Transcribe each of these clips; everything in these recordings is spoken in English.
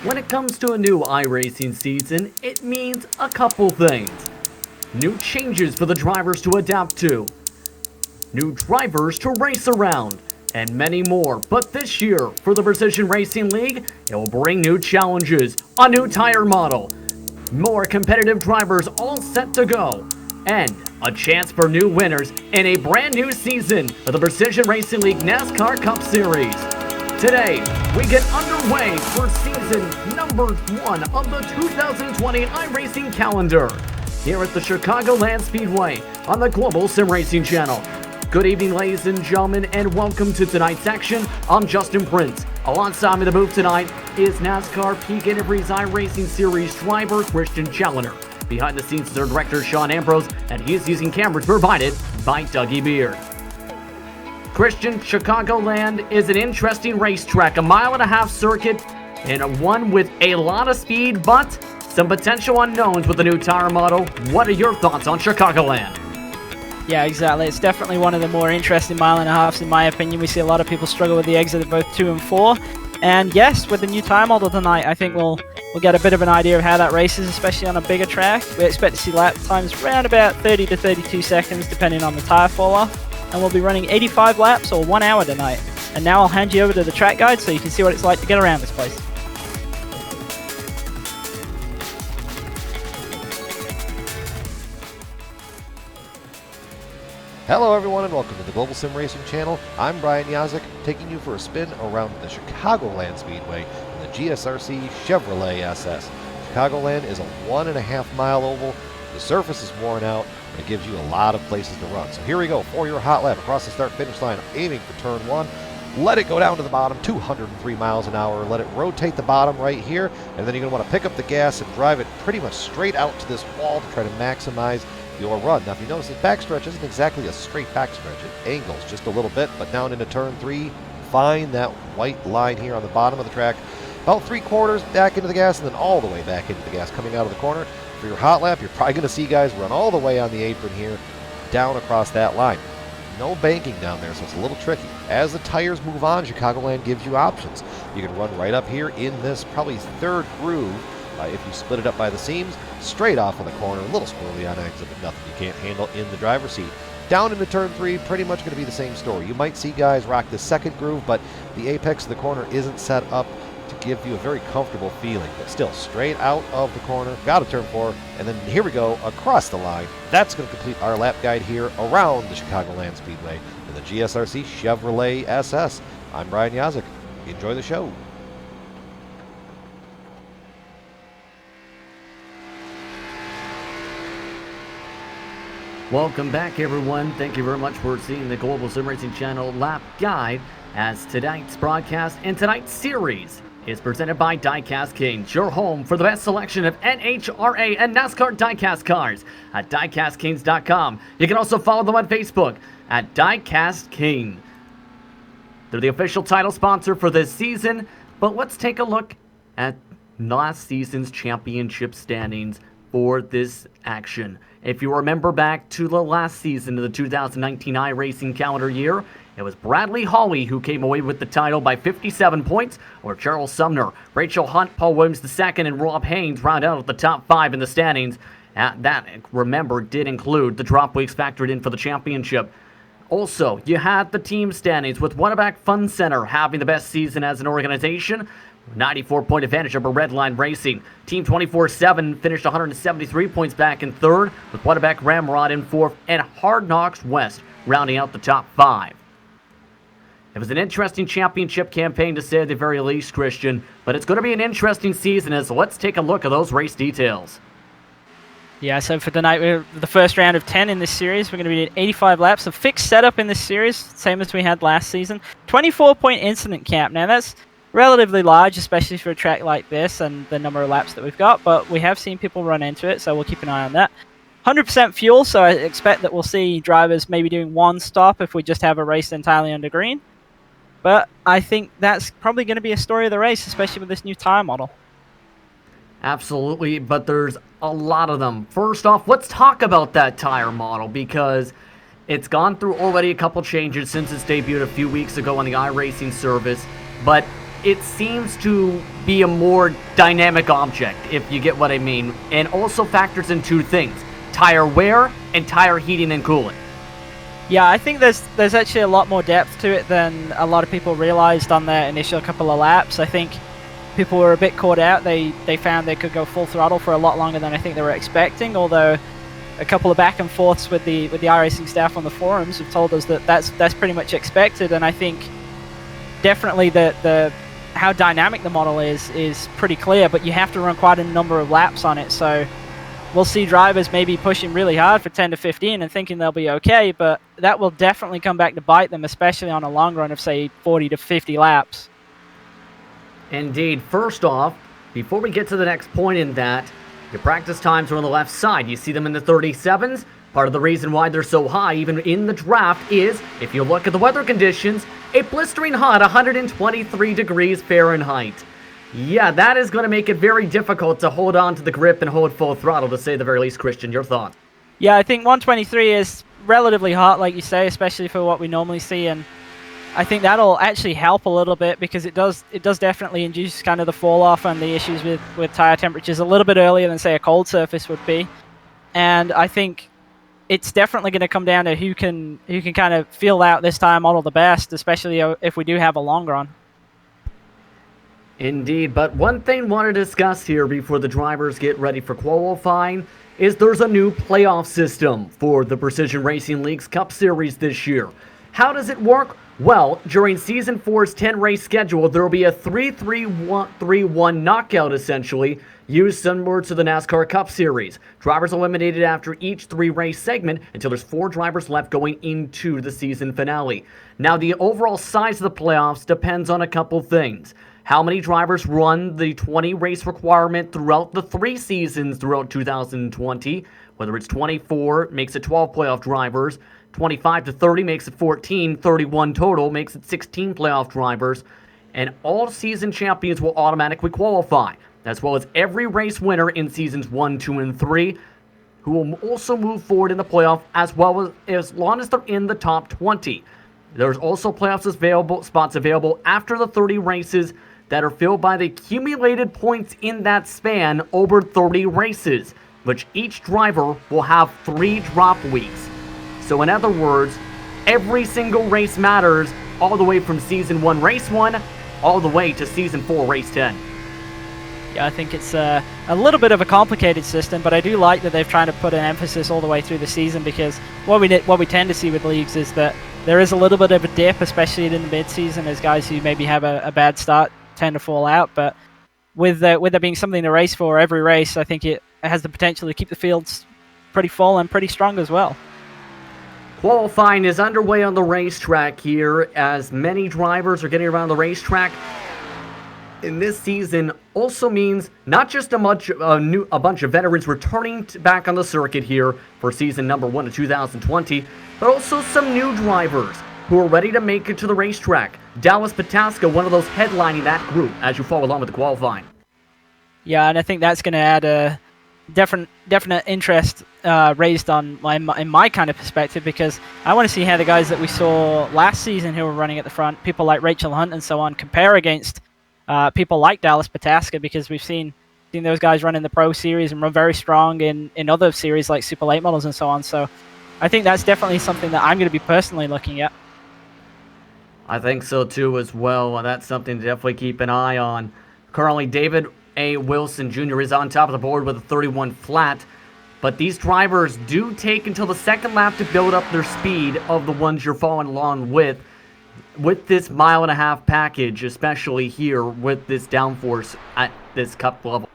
When it comes to a new iRacing season, it means a couple things. New changes for the drivers to adapt to, new drivers to race around, and many more. But this year, for the Precision Racing League, it will bring new challenges, a new tire model, more competitive drivers all set to go, and a chance for new winners in a brand new season of the Precision Racing League NASCAR Cup Series. Today, we get underway for season number 1 of the 2020 iRacing calendar here at the Chicagoland Speedway on the Global SimRacing Channel. Good evening, ladies and gentlemen, and welcome to tonight's action. I'm Justin Prince. Alongside me the booth tonight is NASCAR Peak Entry's iRacing Series driver Christian Challoner. Behind the scenes is our director Sean Ambrose, and he is using cameras provided by Dougie Beard. Christian, Chicagoland is an interesting racetrack, a 1.5 mile circuit, and one with a lot of speed, but some potential unknowns with the new tire model. What are your thoughts on Chicagoland? Yeah, exactly. It's definitely one of the more interesting 1.5 miles in my opinion. We see a lot of people struggle with the exit of both 2 and 4. And yes, with the new tire model tonight, I think we'll get a bit of an idea of how that races, especially on a bigger track. We expect to see lap times around about 30 to 32 seconds, depending on the tire fall off. And we'll be running 85 laps or 1 hour tonight. And now I'll hand you over to the track guide so you can see what it's like to get around this place. Hello everyone and welcome to the Global SimRacing Channel. I'm Brian Yazik, taking you for a spin around the Chicagoland Speedway in the GSRC Chevrolet SS. Chicagoland is a 1.5 mile oval. The surface is worn out, but it gives you a lot of places to run. So here we go for your hot lap across the start-finish line, aiming for turn 1. Let it go down to the bottom, 203 miles an hour. Let it rotate the bottom right here, and then you're going to want to pick up the gas and drive it pretty much straight out to this wall to try to maximize your run. Now if you notice, this backstretch isn't exactly a straight backstretch. It angles just a little bit, but down into turn 3, find that white line here on the bottom of the track. About 3/4 back into the gas and then all the way back into the gas coming out of the corner. For your hot lap, you're probably going to see guys run all the way on the apron here, down across that line. No banking down there, so it's a little tricky. As the tires move on, Chicagoland gives you options. You can run right up here in this probably third groove, if you split it up by the seams, straight off of the corner, a little squirrely on exit, but nothing you can't handle in the driver's seat. Down into turn 3, pretty much going to be the same story. You might see guys rock the second groove, but the apex of the corner isn't set up to give you a very comfortable feeling. But still, straight out of the corner, got to turn 4, and then here we go across the line. That's going to complete our lap guide here around the Chicagoland Speedway in the GSRC Chevrolet SS. I'm Brian Yazik. Enjoy the show. Welcome back, everyone. Thank you very much for seeing the Global SimRacing Channel Lap Guide, as tonight's broadcast and tonight's series is presented by Diecast Kings, your home for the best selection of NHRA and NASCAR diecast cars at diecastkings.com. You can also follow them on Facebook at Diecast King. They're the official title sponsor for this season, but let's take a look at last season's championship standings for this action. If you remember back to the last season of the 2019 iRacing calendar year, it was Bradley Hawley who came away with the title by 57 points, or Charles Sumner, Rachel Hunt, Paul Williams II, and Rob Haynes round out at the top 5 in the standings. That, remember, did include the drop weeks factored in for the championship. Also, you had the team standings with Wannabach Fun Center having the best season as an organization, 94-point advantage over Redline Racing. Team 24/7 finished 173 points back in 3rd, with Wannabach Ramrod in 4th, and Hard Knocks West rounding out the top 5. It was an interesting championship campaign to say the very least, Christian, but it's going to be an interesting season, as let's take a look at those race details. Yeah, so for tonight, we're the first round of 10 in this series. We're going to be doing 85 laps. A fixed setup in this series, same as we had last season. 24-point incident cap. Now, that's relatively large, especially for a track like this and the number of laps that we've got, but we have seen people run into it, so we'll keep an eye on that. 100% fuel, so I expect that we'll see drivers maybe doing one stop if we just have a race entirely under green. But I think that's probably going to be a story of the race, especially with this new tire model. Absolutely, but there's a lot of them. First off, let's talk about that tire model, because it's gone through already a couple changes since its debuted a few weeks ago on the iRacing service, but it seems to be a more dynamic object, if you get what I mean, and also factors in two things: tire wear and tire heating and cooling. Yeah, I think there's actually a lot more depth to it than a lot of people realized on their initial couple of laps. I think people were a bit caught out. They found they could go full throttle for a lot longer than I think they were expecting, although a couple of back and forths with the iRacing staff on the forums have told us that that's pretty much expected. And I think definitely the how dynamic the model is pretty clear, but you have to run quite a number of laps on it. So we'll see drivers maybe pushing really hard for 10 to 15 and thinking they'll be okay, but that will definitely come back to bite them, especially on a long run of, say, 40 to 50 laps. Indeed. First off, before we get to the next point in that, your practice times are on the left side. You see them in the 37s. Part of the reason why they're so high, even in the draft, is, if you look at the weather conditions, a blistering hot 123 degrees Fahrenheit. Yeah, that is going to make it very difficult to hold on to the grip and hold full throttle, to say the very least. Christian, your thoughts? Yeah, I think 123 is relatively hot, like you say, especially for what we normally see, and I think that'll actually help a little bit because it does definitely induce kind of the fall off and the issues with tire temperatures a little bit earlier than, say, a cold surface would be. And I think it's definitely going to come down to who can kind of feel out this tire model the best, especially if we do have a long run. Indeed, but one thing I want to discuss here before the drivers get ready for qualifying is there's a new playoff system for the Precision Racing League's Cup Series this year. How does it work? Well, during Season 4's 10-race schedule, there will be a 3-3-1 knockout, essentially, used similar to the NASCAR Cup Series. Drivers eliminated after each 3-race segment until there's 4 drivers left going into the season finale. Now, the overall size of the playoffs depends on a couple things. How many drivers run the 20-race requirement throughout the 3 seasons throughout 2020, whether it's 24, makes it 12 playoff drivers, 25 to 30 makes it 14, 31 total makes it 16 playoff drivers, and all season champions will automatically qualify, as well as every race winner in seasons 1, 2, and 3, who will also move forward in the playoff as well as long as they're in the top 20. There's also playoffs spots available after the 30 races that are filled by the accumulated points in that span over 30 races, which each driver will have 3 drop weeks. So in other words, every single race matters all the way from Season 1, Race 1, all the way to Season 4, Race 10. Yeah, I think it's a little bit of a complicated system, but I do like that they've tried to put an emphasis all the way through the season, because what we tend to see with leagues is that there is a little bit of a dip, especially in the mid-season, as guys who maybe have a bad start tend to fall out. But with there being something to race for every race, I think it has the potential to keep the fields pretty full and pretty strong as well. Qualifying is underway on the racetrack here, as many drivers are getting around the racetrack. In this season also means not just a bunch of veterans returning back on the circuit here for season number 1 of 2020, but also some new drivers who are ready to make it to the racetrack. Dallas Pataska, one of those headlining that group as you follow along with the qualifying. Yeah, and I think that's going to add a definite interest raised on in my kind of perspective, because I want to see how the guys that we saw last season who were running at the front, people like Rachel Hunt and so on, compare against people like Dallas Pataska, because we've seen those guys run in the Pro Series and run very strong in other series like Super Late Models and so on. So I think that's definitely something that I'm going to be personally looking at. I think so too as well. That's something to definitely keep an eye on. Currently, David A. Wilson Jr. is on top of the board with a 31 flat, but these drivers do take until the second lap to build up their speed of the ones you're following along with this mile-and-a-half package, especially here with this downforce at this cup level.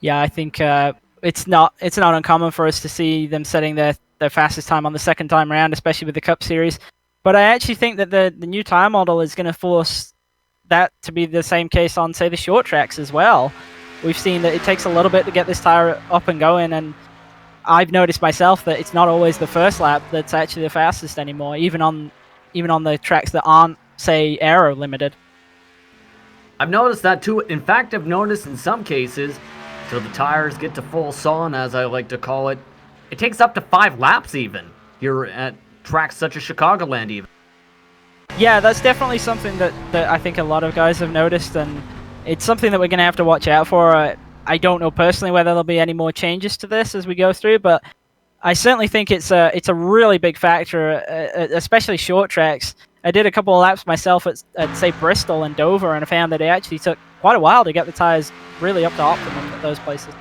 Yeah, I think it's not uncommon for us to see them setting their fastest time on the second time around, especially with the Cup Series. But I actually think that the new tire model is going to force that to be the same case on, say, the short tracks as well. We've seen that it takes a little bit to get this tire up and going, and I've noticed myself that it's not always the first lap that's actually the fastest anymore, even on the tracks that aren't, say, aero limited. I've noticed that too. In fact, I've noticed in some cases, till the tires get to full sawn, as I like to call it, it takes up to 5 laps even. You're at tracks such as Chicagoland even. Yeah, that's definitely something that I think a lot of guys have noticed, and it's something that we're going to have to watch out for. I don't know personally whether there'll be any more changes to this as we go through, but I certainly think it's a really big factor, especially short tracks. I did a couple of laps myself at say Bristol and Dover, and I found that it actually took quite a while to get the tires really up to optimum at those places.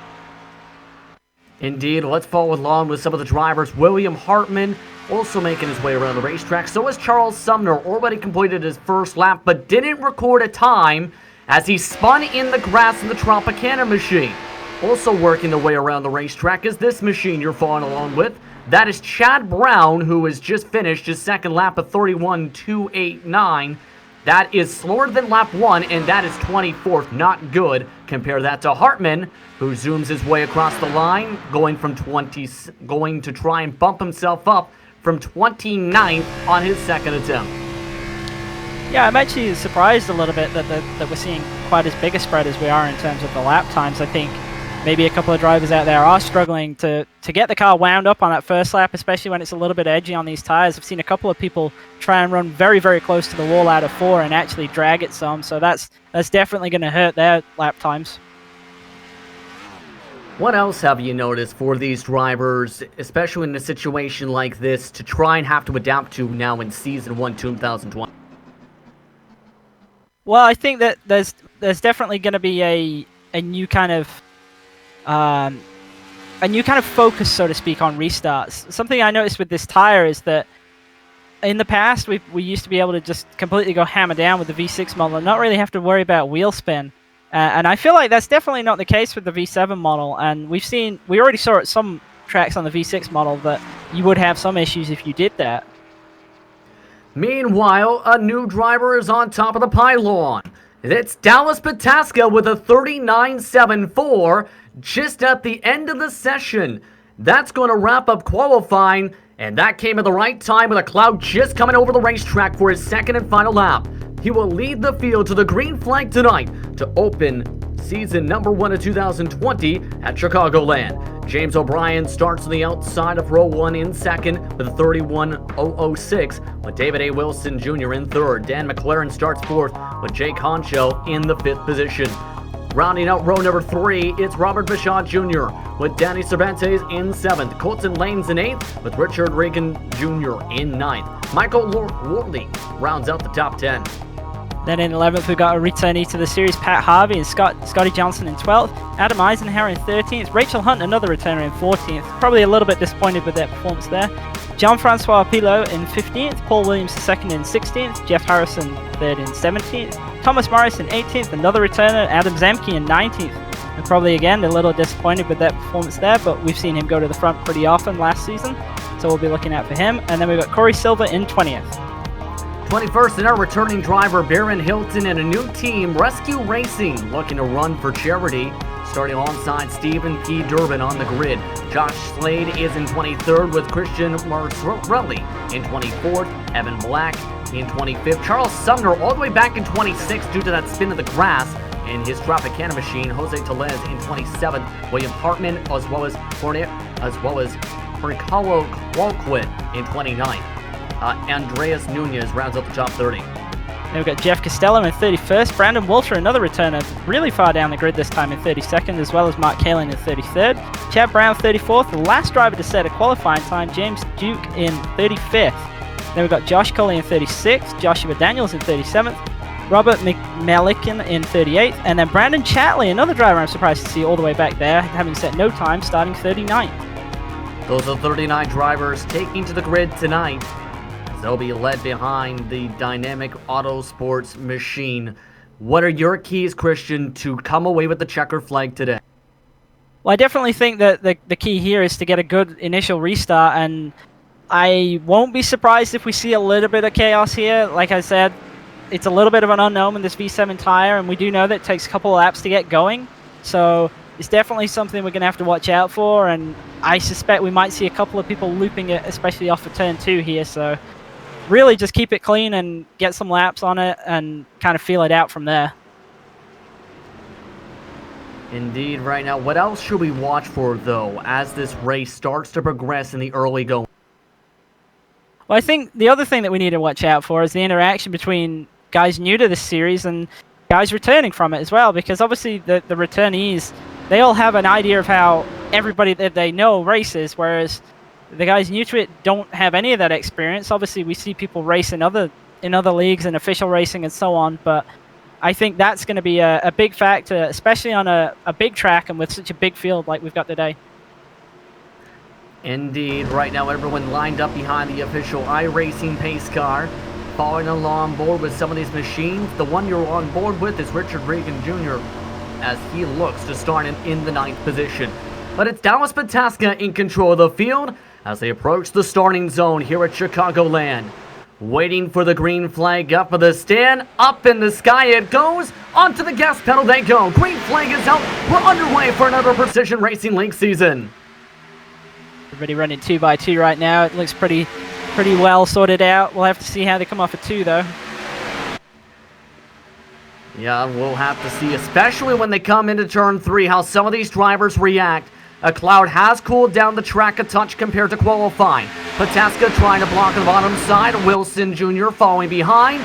Indeed, let's follow along with some of the drivers. William Hartman also making his way around the racetrack. So is Charles Sumner, already completed his first lap, but didn't record a time as he spun in the grass in the Tropicana machine. Also working their way around the racetrack is this machine you're following along with. That is Chad Brown, who has just finished his second lap of 31.289. That is slower than lap 1, and that is 24th. Not good. Compare that to Hartman, who zooms his way across the line, going to try and bump himself up from 29th on his second attempt. Yeah, I'm actually surprised a little bit that we're seeing quite as big a spread as we are in terms of the lap times. I think maybe a couple of drivers out there are struggling to get the car wound up on that first lap, especially when it's a little bit edgy on these tires. I've seen a couple of people try and run very, very close to the wall out of 4 and actually drag it some, so that's definitely going to hurt their lap times. What else have you noticed for these drivers, especially in a situation like this, to try and have to adapt to now in Season 1 2020? Well, I think that there's definitely going to be a new kind of focus, so to speak, on restarts. Something I noticed with this tire is that in the past we used to be able to just completely go hammer down with the V6 model and not really have to worry about wheel spin. And I feel like that's definitely not the case with the V7 model. And we already saw at some tracks on the V6 model that you would have some issues if you did that. Meanwhile, a new driver is on top of the pylon. It's Dallas Pataska with a 39.74 just at the end of the session. That's going to wrap up qualifying, and that came at the right time with a cloud just coming over the racetrack for his second and final lap. He will lead the field to the green flag tonight to open season number 1 of 2020 at Chicagoland. James O'Brien starts on the outside of row 1 in second with a 31.006, with David A. Wilson Jr. in third. Dan McLaren starts fourth with Jake Honcho in the 5th position. Rounding out row number 3, it's Robert Bichot Jr. with Danny Cervantes in 7th. Colton Lanes in 8th with Richard Reagan Jr. in 9th. Michael Worley rounds out the top 10. Then in 11th, we've got a returnee to the series, Pat Harvey and Scotty Johnson in 12th, Adam Eisenhower in 13th, Rachel Hunt, another returner, in 14th. Probably a little bit disappointed with their performance there. Jean-Francois Pilot in 15th, Paul Williams second in 16th, Jeff Harrison third in 17th, Thomas Morris in 18th, another returner, Adam Zemke in 19th. And probably again a little disappointed with that performance there, but we've seen him go to the front pretty often last season, so we'll be looking out for him. And then we've got Corey Silva in 20th. 21st in our returning driver, Baron Hilton, and a new team, Rescue Racing, looking to run for charity, starting alongside Stephen P. Durbin on the grid. Josh Slade is in 23rd with Christian Marsorelli in 24th, Evan Black in 25th, Charles Sumner all the way back in 26th due to that spin of the grass in his Tropicana machine, Jose Telez in 27th, William Hartman as well as Ricardo Qualquin in 29th. Andreas Nunez rounds up the top 30. Then we've got Jeff Costello in 31st, Brandon Walter, another returner, really far down the grid this time in 32nd, as well as Mark Kalin in 33rd. Chad Brown 34th, the last driver to set a qualifying time, James Duke in 35th. Then we've got Josh Colley in 36th, Joshua Daniels in 37th, Robert McMellican in 38th, and then Brandon Chatley, another driver I'm surprised to see all the way back there, having set no time, starting 39th. Those are 39 drivers taking to the grid tonight. They'll be led behind the dynamic Autosports machine. What are your keys, Christian, to come away with the checker flag today? Well, I definitely think that the key here is to get a good initial restart, and I won't be surprised if we see a little bit of chaos here. Like I said, it's a little bit of an unknown in this V7 tire, and we do know that it takes a couple of laps to get going. So it's definitely something we're going to have to watch out for, and I suspect we might see a couple of people looping it, especially off of turn 2 here. So really just keep it clean and get some laps on it and kind of feel it out from there. Indeed, right now. What else should we watch for, though, as this race starts to progress in the early going? Well, I think the other thing that we need to watch out for is the interaction between guys new to this series and guys returning from it as well, because obviously the returnees, they all have an idea of how everybody that they know races, whereas the guys new to it don't have any of that experience. Obviously, we see people race in other leagues and official racing and so on, but I think that's going to be a big factor, especially on a big track and with such a big field like we've got today. Indeed, right now everyone lined up behind the official iRacing pace car, following along board with some of these machines. The one you're on board with is Richard Regan Jr. as he looks to start in the 9th position. But it's Dallas Pataska in control of the field as they approach the starting zone here at Chicagoland. Waiting for the green flag up of the stand. Up in the sky it goes. Onto the gas pedal they go. Green flag is out. We're underway for another Precision Racing League season. Everybody running 2x2 right now. It looks pretty well sorted out. We'll have to see how they come off at 2 though. Yeah, we'll have to see, especially when they come into turn 3, how some of these drivers react. A cloud has cooled down the track a touch compared to qualifying. Pataska trying to block the bottom side. Wilson Jr. following behind.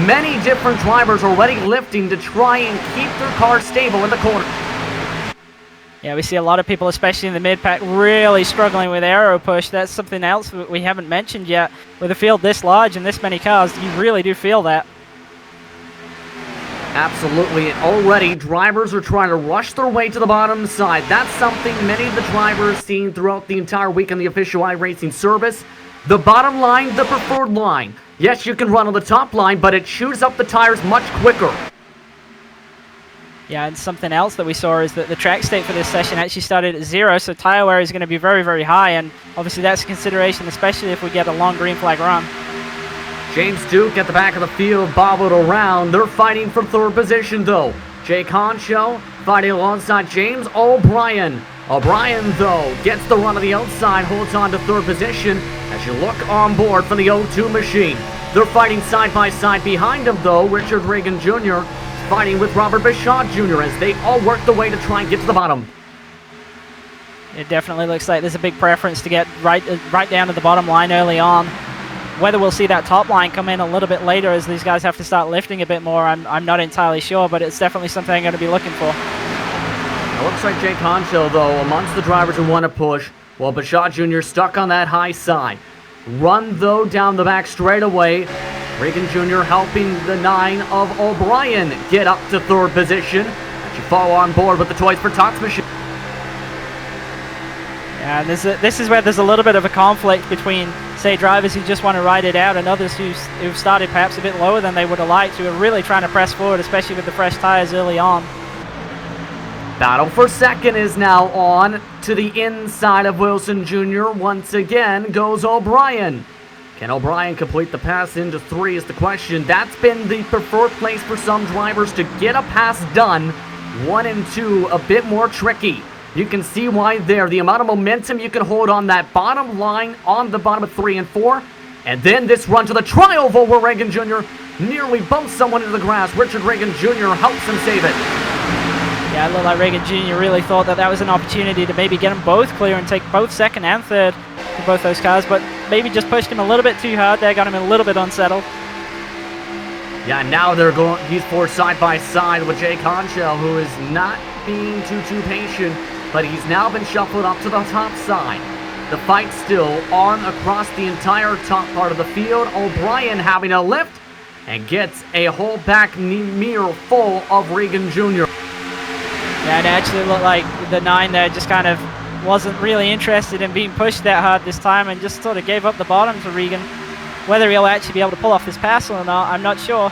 Many different drivers already lifting to try and keep their car stable in the corner. Yeah, we see a lot of people, especially in the mid-pack, really struggling with aero push. That's something else that we haven't mentioned yet. With a field this large and this many cars, you really do feel that. Absolutely. Already, drivers are trying to rush their way to the bottom side. That's something many of the drivers seen throughout the entire week on the official iRacing service. The bottom line, the preferred line. Yes, you can run on the top line, but it chews up the tires much quicker. Yeah, and something else that we saw is that the track state for this session actually started at 0, so tire wear is going to be very, very high, and obviously that's a consideration, especially if we get a long green flag run. James Duke at the back of the field bobbled around. They're fighting for 3rd position, though. Jay Concho fighting alongside James O'Brien. O'Brien, though, gets the run on the outside, holds on to 3rd position as you look on board for the O2 machine. They're fighting side by side behind him, though. Richard Regan Jr. fighting with Robert Bichot Jr. as they all work the way to try and get to the bottom. It definitely looks like there's a big preference to get right down to the bottom line early on. Whether we'll see that top line come in a little bit later as these guys have to start lifting a bit more, I'm not entirely sure, but it's definitely something I'm going to be looking for. It looks like Jay Concho, though, amongst the drivers who want to push, while Bichot Jr. stuck on that high side. Run, though, down the back straightaway. Regan Jr. helping the 9 of O'Brien get up to 3rd position as you follow on board with the Toys for Tots machine. Yeah, and this is where there's a little bit of a conflict between, say, drivers who just want to ride it out and others who've started perhaps a bit lower than they would have liked, who are really trying to press forward, especially with the fresh tires early on. Battle for 2nd is now on. To the inside of Wilson Jr. once again goes O'Brien. Can O'Brien complete the pass into 3 is the question. That's been the preferred place for some drivers to get a pass done. 1 and 2 a bit more tricky. You can see why there. The amount of momentum you can hold on that bottom line on the bottom of 3 and 4. And then this run to the tri-oval where Regan Jr. nearly bumps someone into the grass. Richard Regan Jr. helps him save it. Yeah, it looked like Regan Jr. really thought that was an opportunity to maybe get them both clear and take both 2nd and 3rd for both those cars, but maybe just pushed him a little bit too hard there, got him a little bit unsettled. Yeah, now he's forced side by side with Jay Concho, who is not being too patient, but he's now been shuffled up to the top side. The fight still on across the entire top part of the field. O'Brien having a lift and gets a whole back mirror full of Regan Jr. Yeah, it actually looked like the 9 there just kind of wasn't really interested in being pushed that hard this time and just sort of gave up the bottom to Regan. Whether he'll actually be able to pull off this pass or not, I'm not sure.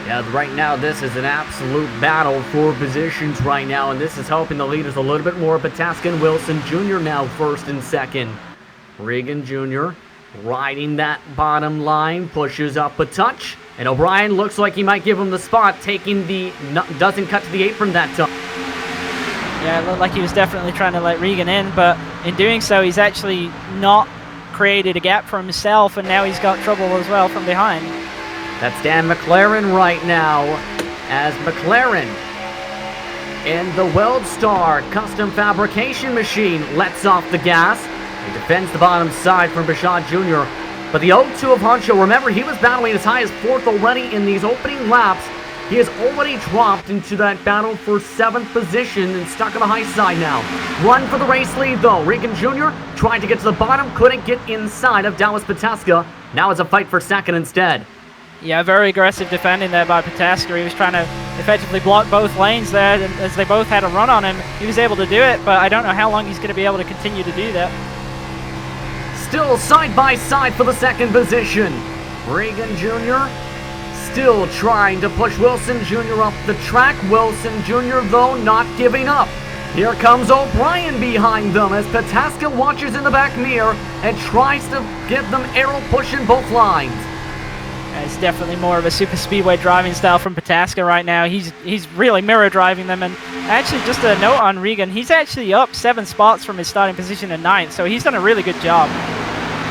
Yeah, right now this is an absolute battle for positions right now, and this is helping the leaders a little bit more. Pataska and Wilson Jr. now 1st and 2nd. Regan Jr. riding that bottom line, pushes up a touch, and O'Brien looks like he might give him the spot, doesn't cut to the apron that time. Yeah, it looked like he was definitely trying to let Regan in, but in doing so, he's actually not created a gap for himself, and now he's got trouble as well from behind. That's Dan McLaren right now, as McLaren in the WeldStar custom fabrication machine lets off the gas He defends the bottom side from Bashad Jr. But the 0-2 of Honcho, remember, he was battling as high as 4th already in these opening laps. He has already dropped into that battle for 7th position and stuck on the high side now. Run for the race lead, though. Regan Jr. tried to get to the bottom, couldn't get inside of Dallas Pataska. Now it's a fight for 2nd instead. Yeah, very aggressive defending there by Pataska. He was trying to effectively block both lanes there, and as they both had a run on him, he was able to do it, but I don't know how long he's going to be able to continue to do that. Still side by side for the 2nd position. Regan Jr. still trying to push Wilson Jr. up the track. Wilson Jr., though, not giving up. Here comes O'Brien behind them as Pataska watches in the back mirror and tries to get them arrow pushing both lines. It's definitely more of a super speedway driving style from Pataska right now. He's really mirror driving them, and actually just a note on Regan, he's actually up 7 spots from his starting position in 9th, so he's done a really good job.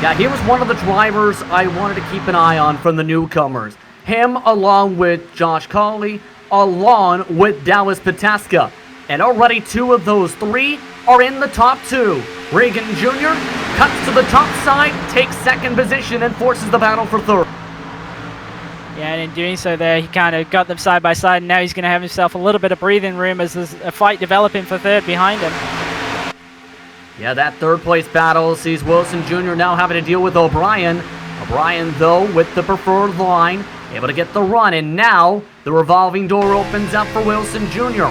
Yeah, he was one of the drivers I wanted to keep an eye on from the newcomers. Him along with Josh Cawley, along with Dallas Pataska. And already 2 of those 3 are in the top 2. Regan Jr. cuts to the top side, takes 2nd position, and forces the battle for 3rd. Yeah, and in doing so there, he kind of got them side by side, and now he's going to have himself a little bit of breathing room as there's a fight developing for 3rd behind him. Yeah, that 3rd place battle sees Wilson Jr. now having to deal with O'Brien. O'Brien, though, with the preferred line, able to get the run, and now the revolving door opens up for Wilson Jr.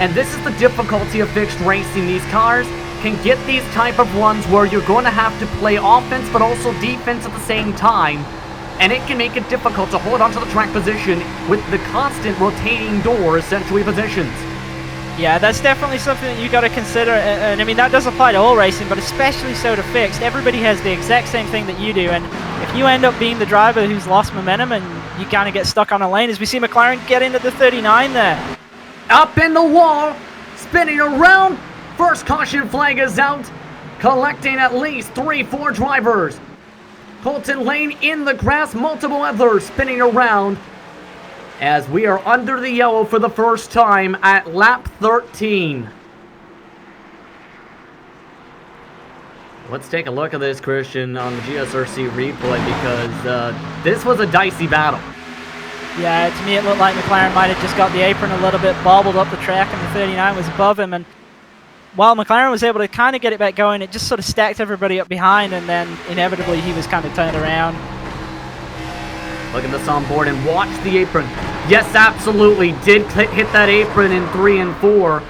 And this is the difficulty of fixed racing. These cars can get these type of runs where you're going to have to play offense but also defense at the same time. And it can make it difficult to hold onto the track position with the constant rotating door, essentially, positions. Yeah, that's definitely something that you got to consider, and I mean that does apply to all racing, but especially so to fixed. Everybody has the exact same thing that you do, and if you end up being the driver who's lost momentum and you kind of get stuck on a lane, as we see McLaren get into the 39 there. Up in the wall, spinning around, first caution flag is out, collecting at least 3-4 drivers. Colton Lane in the grass, multiple others spinning around as we are under the yellow for the first time at lap 13. Let's take a look at this, Christian, on the GSRC replay because this was a dicey battle. Yeah, to me it looked like McLaren might have just got the apron a little bit, bobbled up the track, and the 39 was above him, and while McLaren was able to kind of get it back going, it just sort of stacked everybody up behind, and then inevitably he was kind of turned around. Look at this on board and watch the apron. Yes, absolutely, did hit that apron in 3 and 4.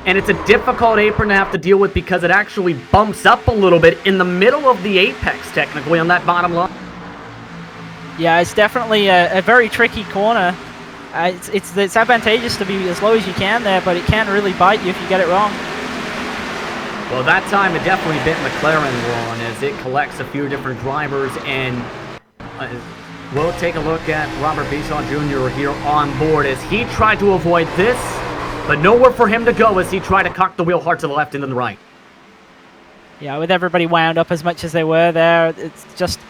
And it's a difficult apron to have to deal with because it actually bumps up a little bit in the middle of the apex, technically, on that bottom line. Yeah, it's definitely a very tricky corner. It's advantageous to be as low as you can there, but it can really bite you if you get it wrong. Well, that time it definitely bit McLaren wrong as it collects a few different drivers, and we'll take a look at Robert Bisson Jr. here on board as he tried to avoid this, but nowhere for him to go as he tried to cock the wheel hard to the left and then the right. Yeah, with everybody wound up as much as they were there, it's just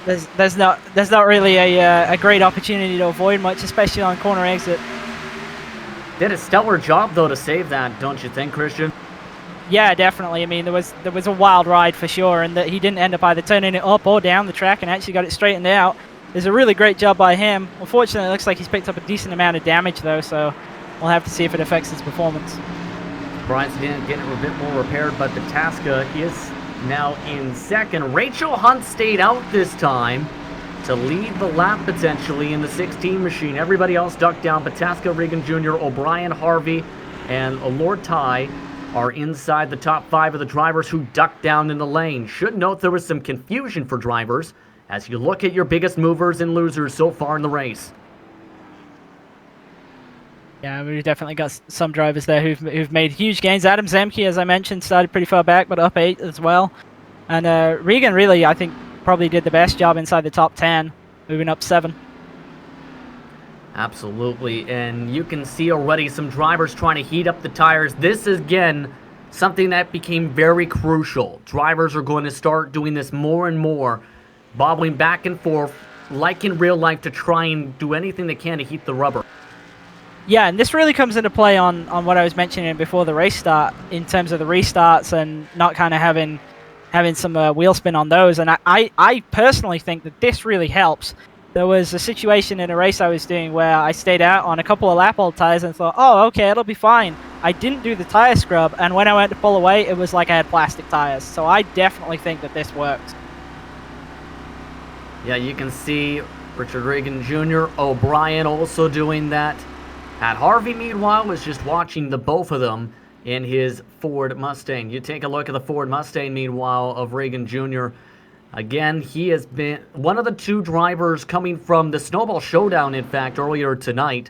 there's not really a great opportunity to avoid much, especially on corner exit. Did a stellar job though to save that, don't you think, Christian? Yeah, definitely. I mean, there was a wild ride for sure, and that he didn't end up either turning it up or down the track and actually got it straightened out. It's a really great job by him. Unfortunately, it looks like he's picked up a decent amount of damage though, so we'll have to see if it affects his performance. Brian's getting it a bit more repaired, but Pataska is now in second. Rachel Hunt stayed out this time to lead the lap potentially in the 16 machine. Everybody else ducked down. Pataska, Regan Jr., O'Brien, Harvey, and Lord Ty are inside the top 5 of the drivers who ducked down in the lane. Should note there was some confusion for drivers as you look at your biggest movers and losers so far in the race. Yeah, we've definitely got some drivers there who've made huge gains. Adam Zemke, as I mentioned, started pretty far back, but up 8 as well. And Regan really, I think, probably did the best job inside the top 10, moving up 7. Absolutely, and you can see already some drivers trying to heat up the tires. This is, again, something that became very crucial. Drivers are going to start doing this more and more, bobbling back and forth, like in real life, to try and do anything they can to heat the rubber. Yeah, and this really comes into play on what I was mentioning before the race start, in terms of the restarts and not kind of having having some wheel spin on those. And I personally think that this really helps. There was a situation in a race I was doing where I stayed out on a couple of lap old tires and thought, oh, okay, it'll be fine. I didn't do the tire scrub, and when I went to pull away, it was like I had plastic tires. So I definitely think that this works. Yeah, you can see Richard Regan Jr., O'Brien also doing that. Pat Harvey, meanwhile, was just watching the both of them in his Ford Mustang. You take a look at the Ford Mustang, meanwhile, of Regan Jr. Again, he has been one of the two drivers coming from the Snowball Showdown, in fact, earlier tonight.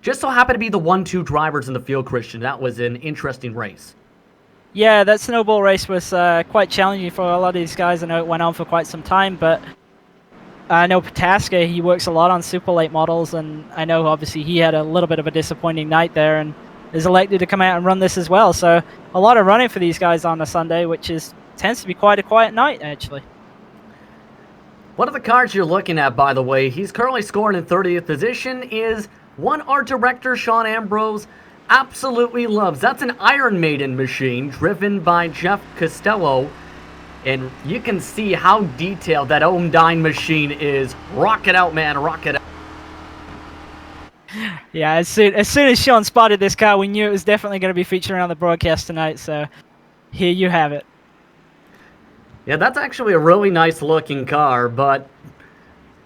Just so happened to be the 1-2 drivers in the field, Christian. That was an interesting race. Yeah, that snowball race was quite challenging for a lot of these guys. I know it went on for quite some time, but I know Pataska, he works a lot on super late models, and I know obviously he had a little bit of a disappointing night there and is elected to come out and run this as well. So a lot of running for these guys on a Sunday, which tends to be quite a quiet night, actually. One of the cars you're looking at, by the way, he's currently scoring in 30th position, is one art director, Sean Ambrose, absolutely loves. That's an Iron Maiden machine driven by Jeff Costello. And you can see how detailed that Omdine machine is. Rock it out, man. Rock it out. Yeah, as soon as Sean spotted this car, we knew it was definitely going to be featured on the broadcast tonight. So here you have it. Yeah, that's actually a really nice looking car, but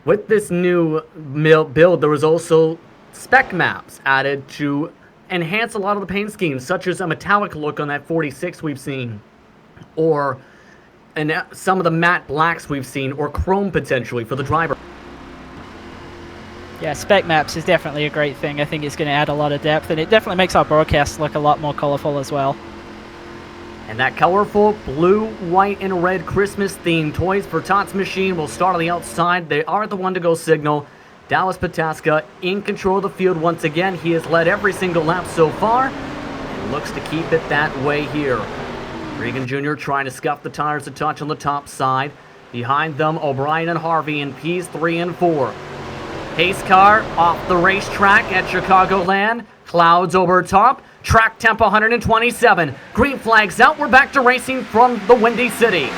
with this new build, there was also spec maps added to enhance a lot of the paint schemes, such as a metallic look on that 46 we've seen, or some of the matte blacks we've seen, or chrome potentially for the driver. Yeah, spec maps is definitely a great thing. I think it's going to add a lot of depth, and it definitely makes our broadcast look a lot more colorful as well. And that colorful blue, white, and red Christmas-themed Toys for Tots machine will start on the outside. They are the one to go signal. Dallas Pataska in control of the field once again. He has led every single lap so far and looks to keep it that way here. Regan Jr. trying to scuff the tires a touch on the top side. Behind them, O'Brien and Harvey in Ps 3 and 4. Pace car off the racetrack at Chicagoland. Clouds over top. Track temp 127. Green flags out. We're back to racing from the Windy City.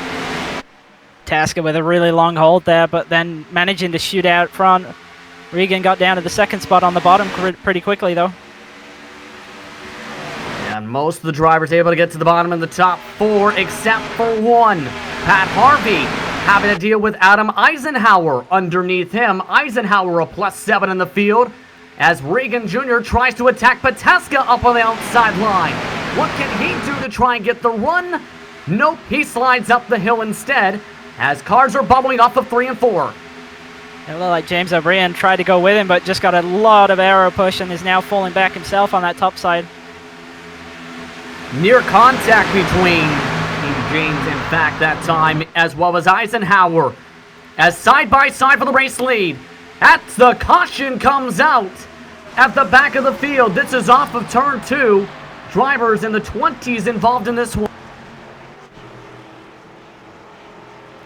Tasker with a really long hold there, but then managing to shoot out front. Regan got down to the second spot on the bottom pretty quickly, though. And most of the drivers able to get to the bottom in the top 4, except for one. Pat Harvey having to deal with Adam Eisenhower underneath him. Eisenhower a +7 in the field, as Regan Jr. tries to attack Pataska up on the outside line. What can he do to try and get the run? Nope, he slides up the hill instead, as cars are bubbling off of 3 and 4. It looked like James O'Brien tried to go with him, but just got a lot of aero push and is now falling back himself on that top side. Near contact between James, in fact, that time, as well as Eisenhower, as side by side for the race lead. As the caution comes out at the back of the field. This is off of turn 2. Drivers in the 20s involved in this one.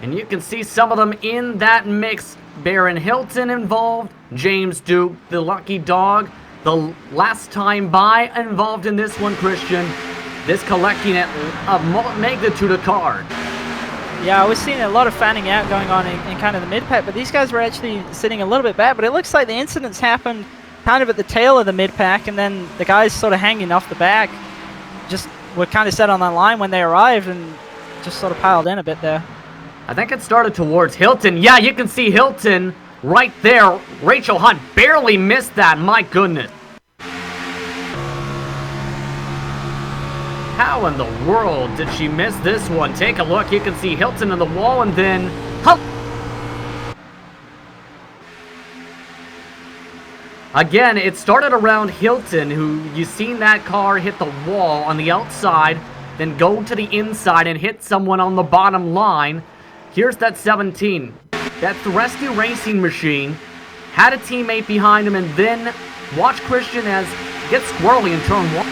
And you can see some of them in that mix. Baron Hilton involved. James Duke, the lucky dog. The last time by involved in this one, Christian. This collecting at a magnitude of card. Yeah, I was seeing a lot of fanning out going on in kind of the mid-pack, but these guys were actually sitting a little bit back. But it looks like the incidents happened kind of at the tail of the mid-pack, and then the guys sort of hanging off the back just were kind of set on that line when they arrived and just sort of piled in a bit there. I think it started towards Hilton. Yeah, you can see Hilton right there. Rachel Hunt barely missed that. My goodness. How in the world did she miss this one? Take a look. You can see Hilton in the wall, and then... Again, it started around Hilton, who you seen that car hit the wall on the outside, then go to the inside and hit someone on the bottom line. Here's that 17. That's the Rescue Racing Machine. Had a teammate behind him, and then watch Christian as gets squirrely in turn 1.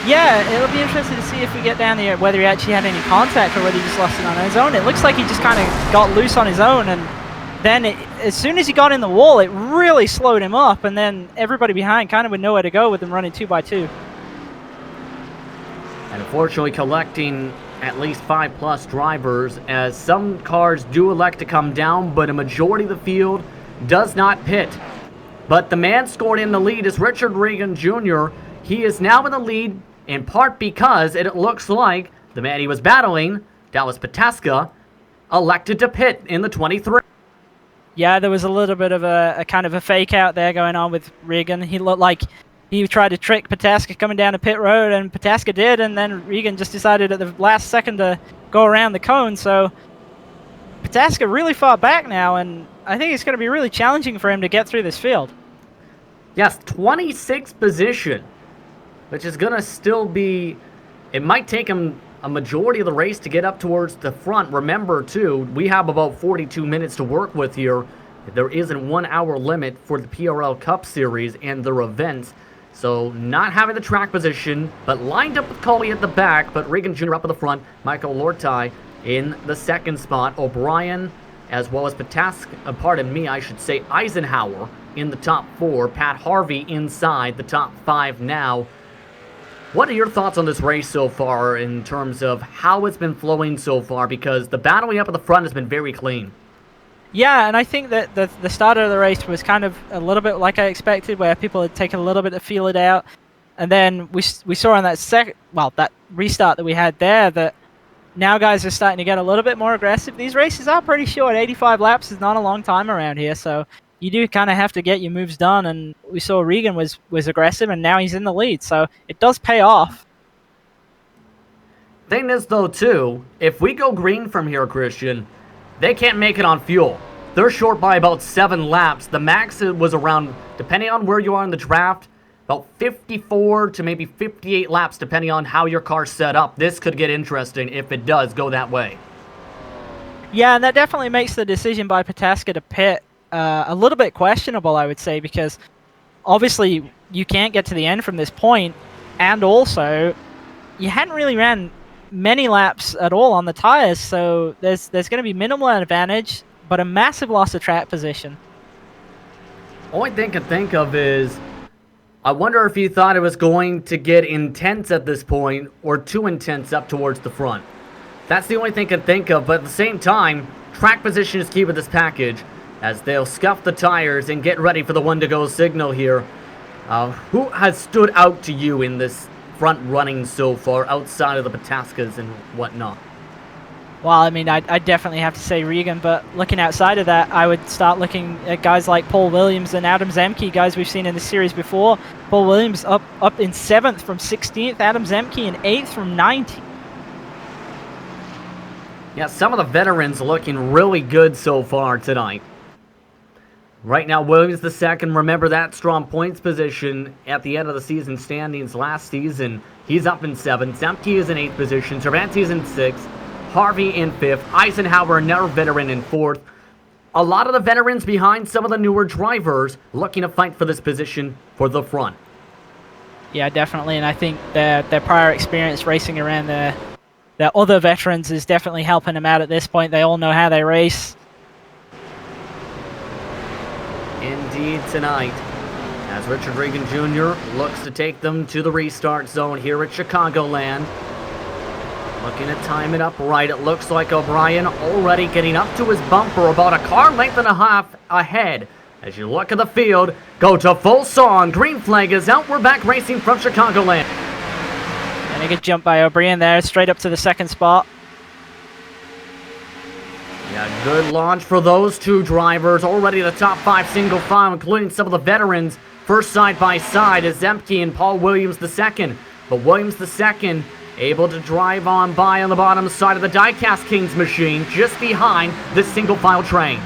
Yeah, it'll be interesting to see if we get down there whether he actually had any contact or whether he just lost it on his own. It looks like he just kind of got loose on his own, and then as soon as he got in the wall, it really slowed him up, and then everybody behind kind of would know where to go with him running 2x2. And unfortunately collecting at least 5+ drivers, as some cars do elect to come down, but a majority of the field does not pit. But the man scored in the lead is Richard Regan Jr. He is now in the lead in part because it looks like the man he was battling, Dallas Pataska, elected to pit in the 23. Yeah, there was a little bit of a kind of a fake out there going on with Regan. He looked like he tried to trick Pataska coming down the pit road, and Pataska did, and then Regan just decided at the last second to go around the cone. So Pataska really far back now, and I think it's going to be really challenging for him to get through this field. Yes, 26th position, which is going to still be, it might take him a majority of the race to get up towards the front. Remember, too, we have about 42 minutes to work with here. There is a 1 hour limit for the PRL Cup Series and their events. So not having the track position, but lined up with Coley at the back, but Regan Jr. up at the front, Michael Lortai in the second spot, O'Brien as well as Pataska, pardon me, I should say Eisenhower in the top 4, Pat Harvey inside the top 5 now. What are your thoughts on this race so far in terms of how it's been flowing so far? Because the battling up at the front has been very clean. Yeah, and I think that the start of the race was kind of a little bit like I expected, where people had taken a little bit to feel it out. And then we saw on that that restart that we had there, that now guys are starting to get a little bit more aggressive. These races are pretty short. 85 laps is not a long time around here, so you do kind of have to get your moves done. And we saw Regan was aggressive, and now he's in the lead, so it does pay off. Thing is, though, too, if we go green from here, Christian, they can't make it on fuel. They're short by about 7 laps. The max was around, depending on where you are in the draft, about 54 to maybe 58 laps, depending on how your car's set up. This could get interesting if it does go that way. Yeah, and that definitely makes the decision by Pataska to pit a little bit questionable, I would say, because obviously you can't get to the end from this point, and also you hadn't really ran many laps at all on the tires, so there's going to be minimal advantage, but a massive loss of track position. Only thing I can think of is, I wonder if you thought it was going to get intense at this point, or too intense up towards the front. That's the only thing I can think of, but at the same time, track position is key with this package, as they'll scuff the tires and get ready for the 1-to-go signal here. Who has stood out to you in this front running so far, outside of the Pataskas and whatnot? Well, I mean, I definitely have to say Regan, but looking outside of that, I would start looking at guys like Paul Williams and Adam Zemke, guys we've seen in the series before. Paul Williams up in 7th from 16th, Adam Zemke in 8th from 19th. Yeah, some of the veterans looking really good so far tonight. Right now, Williams the second. Remember that strong points position at the end of the season standings last season. He's up in 7th. Zemke is in 8th position. Cervantes in 6th. Harvey in 5th. Eisenhower, another veteran, in 4th. A lot of the veterans behind some of the newer drivers looking to fight for this position for the front. Yeah, definitely, and I think their prior experience racing around the other veterans is definitely helping them out at this point. They all know how they race. Indeed tonight, as Richard Regan Jr. looks to take them to the restart zone here at Chicagoland. Looking to time it up right. It looks like O'Brien already getting up to his bumper, about a car length and a half ahead. As you look at the field, go to full song. Green flag is out. We're back racing from Chicagoland. And a good jump by O'Brien there, straight up to the 2nd spot. Yeah, good launch for those two drivers. Already the top 5 single file, including some of the veterans. First side by side is Zemke and Paul Williams the second. But Williams the second able to drive on by on the bottom side of the Diecast Kings machine, just behind the single file train.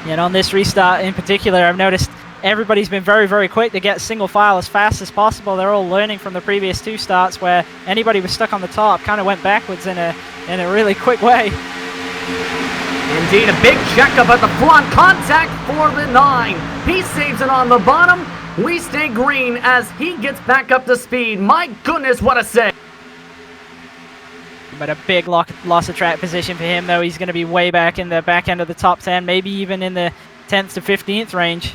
And on this restart in particular, I've noticed everybody's been very, very quick to get single file as fast as possible. They're all learning from the previous 2 starts where anybody was stuck on the top, kind of went backwards in a really quick way. Indeed, a big checkup at the front. Contact for the 9. He saves it on the bottom. We stay green as he gets back up to speed. My goodness, what a save. But a big loss of track position for him, though. He's going to be way back in the back end of the top 10, maybe even in the 10th to 15th range.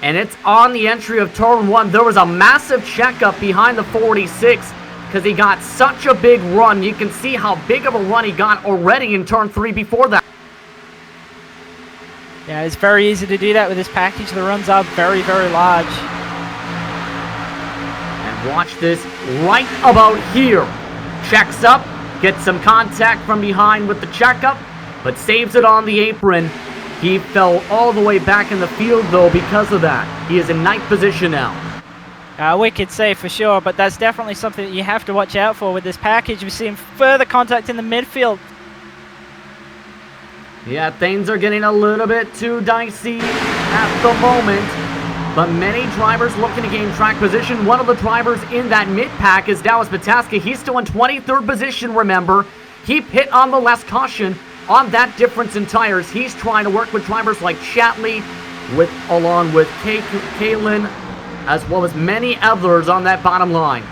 And it's on the entry of turn 1. There was a massive checkup behind the 46. because he got such a big run. You can see how big of a run he got already in turn 3 before that. Yeah, it's very easy to do that with this package. The runs are very, very large. And watch this right about here. Checks up, gets some contact from behind with the checkup, but saves it on the apron. He fell all the way back in the field, though, because of that. He is in 9th position now. Wicked save for sure, but that's definitely something that you have to watch out for with this package. We're seeing further contact in the midfield. Yeah, things are getting a little bit too dicey at the moment, but many drivers looking to gain track position. One of the drivers in that mid-pack is Dallas Pataska. He's still in 23rd position, remember. He pit on the last caution on that difference in tires. He's trying to work with drivers like Chatley, along with Kalen, as well as many others on that bottom line.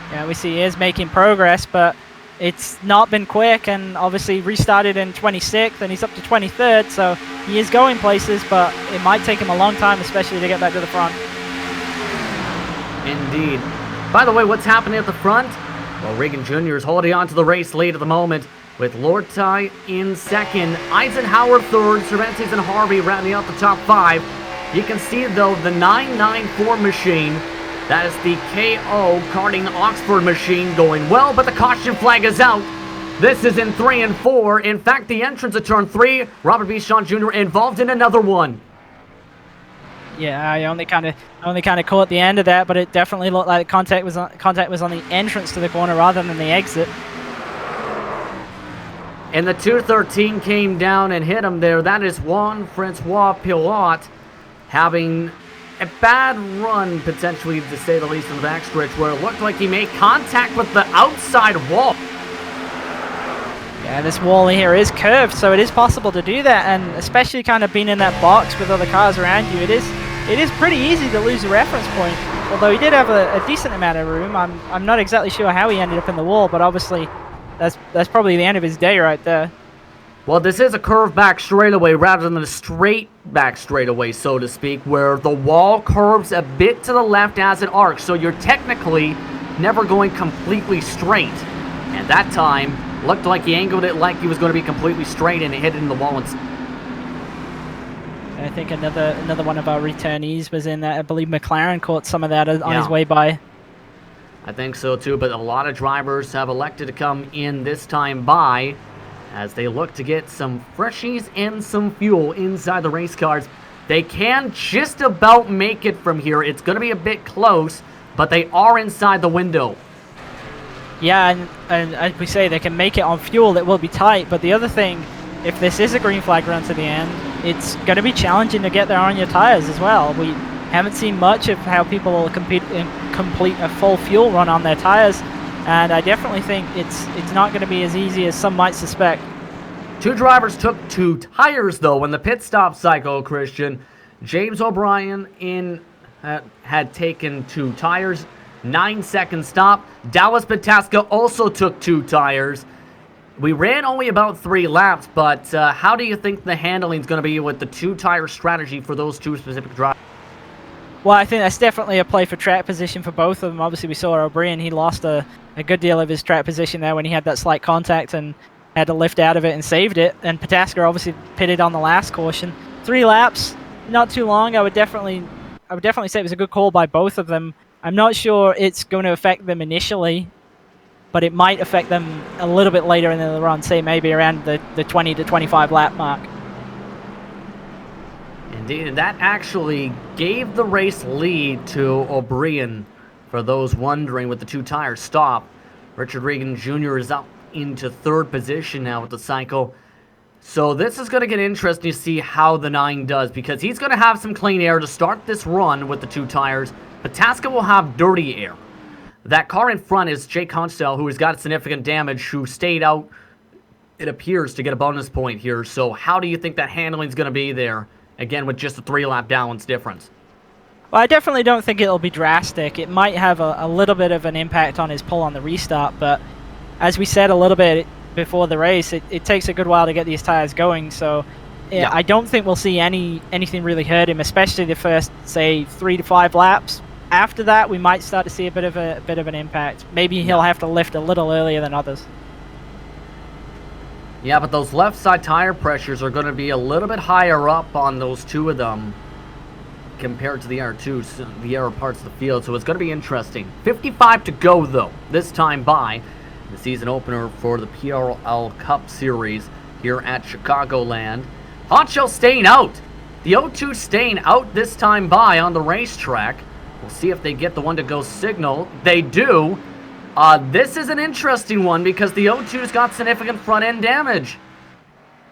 Yeah, we see he is making progress, but it's not been quick, and obviously restarted in 26th, and he's up to 23rd, so he is going places, but it might take him a long time, especially to get back to the front. Indeed. By the way, what's happening at the front? Well, Regan Jr. is holding on to the race lead at the moment, with Lortai in 2nd, Eisenhower 3rd, Cervantes and Harvey rounding out the top 5. You can see, though, the 994 machine. That is the KO Karting Oxford machine going well, but the caution flag is out. This is in 3 and 4. In fact, the entrance of turn 3, Robert Bichon Jr. involved in another one. Yeah, I only kind of caught the end of that, but it definitely looked like contact was on the entrance to the corner rather than the exit. And the 213 came down and hit him there. That is Juan Francois Pilot having a bad run, potentially, to say the least, in the backstretch, where it looked like he made contact with the outside wall. Yeah, this wall here is curved, so it is possible to do that, and especially kind of being in that box with other cars around you, it is pretty easy to lose a reference point. Although he did have a decent amount of room. I'm not exactly sure how he ended up in the wall, but obviously that's probably the end of his day right there. Well, this is a curved back straightaway rather than a straight back straightaway, so to speak, where the wall curves a bit to the left as it arcs, so you're technically never going completely straight. And that time, looked like he angled it like he was going to be completely straight, and it hit it in the wall. I think another one of our returnees was in that. I believe McLaren caught some of that on his way by. I think so too, but a lot of drivers have elected to come in this time by, as they look to get some freshies and some fuel inside the race cars. They can just about make it from here. It's going to be a bit close, but they are inside the window. Yeah, and as we say, they can make it on fuel. It will be tight, but the other thing, if this is a green flag run to the end, it's going to be challenging to get there on your tires as well. We haven't seen much of how people will complete a full fuel run on their tires. And I definitely think it's not going to be as easy as some might suspect. 2 drivers took 2 tires, though, in the pit stop cycle, Christian. James O'Brien had taken 2 tires, 9-second stop. Dallas Pataska also took 2 tires. We ran only about 3 laps, but how do you think the handling is going to be with the 2-tire strategy for those 2 specific drivers? Well, I think that's definitely a play for track position for both of them. Obviously, we saw O'Brien. He lost a good deal of his track position there when he had that slight contact and had to lift out of it and saved it. And Pataska obviously pitted on the last caution. 3 laps, not too long. I would definitely say it was a good call by both of them. I'm not sure it's going to affect them initially, but it might affect them a little bit later in the run, say maybe around the 20 to 25 lap mark. Indeed, and that actually gave the race lead to O'Brien. For those wondering, with the 2-tire stop, Richard Regan Jr. is up into 3rd position now with the cycle. So this is going to get interesting to see how the 9 does, because he's going to have some clean air to start this run with the 2 tires. Pataska will have dirty air. That car in front is Jake Hunstell, who has got significant damage, who stayed out, it appears, to get a bonus point here. So how do you think that handling is going to be there? Again, with just a 3-lap balance difference. Well, I definitely don't think it'll be drastic. It might have a little bit of an impact on his pull on the restart, but as we said a little bit before the race, it takes a good while to get these tires going, so yeah. I don't think we'll see anything really hurt him, especially the first, say, 3 to 5 laps. after that, we might start to see a bit of an impact. Maybe he'll have to lift a little earlier than others. Yeah, but those left side tire pressures are going to be a little bit higher up on those two of them compared to the other parts of the field, so it's going to be interesting. 55 to go, though, this time by the season opener for the PRL Cup Series here at Chicagoland. Hot Shell staying out. The O2 staying out this time by on the racetrack. We'll see if they get the one to go signal. They do. This is an interesting one because the O2's got significant front end damage.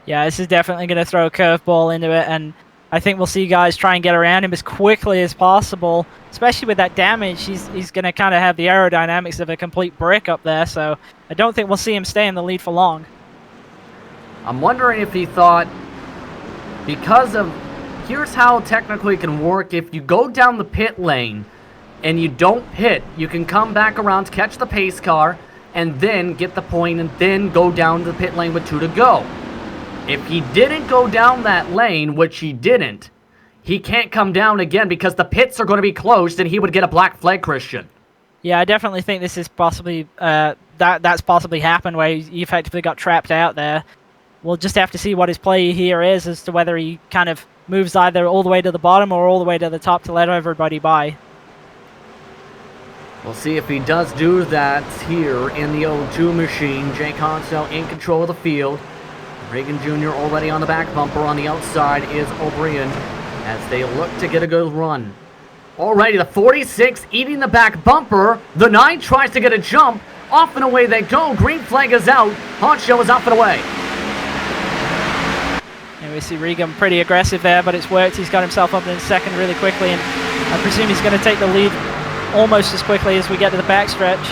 Yeah, this is definitely going to throw a curveball into it, and I think we'll see guys try and get around him as quickly as possible, especially with that damage. He's going to kind of have the aerodynamics of a complete brick up there, so I don't think we'll see him stay in the lead for long. I'm wondering if he thought, because of, here's how technically it can work. If you go down the pit lane and you don't pit, you can come back around to catch the pace car and then get the point and then go down to the pit lane with 2 to go. If he didn't go down that lane, which he didn't, he can't come down again because the pits are going to be closed and he would get a black flag, Christian. Yeah, I definitely think this is possibly, that's possibly happened where he effectively got trapped out there. We'll just have to see what his play here is as to whether he kind of moves either all the way to the bottom or all the way to the top to let everybody by. We'll see if he does do that here in the O2 machine. Jake Honsell in control of the field. Reagan Jr. already on the back bumper. On the outside is O'Brien as they look to get a good run. Alrighty, the 46 eating the back bumper. The 9 tries to get a jump. Off and away they go. Green flag is out. Honsell is off and away. And we see Regan pretty aggressive there, but it's worked. He's got himself up in second really quickly, and I presume he's going to take the lead almost as quickly as we get to the backstretch.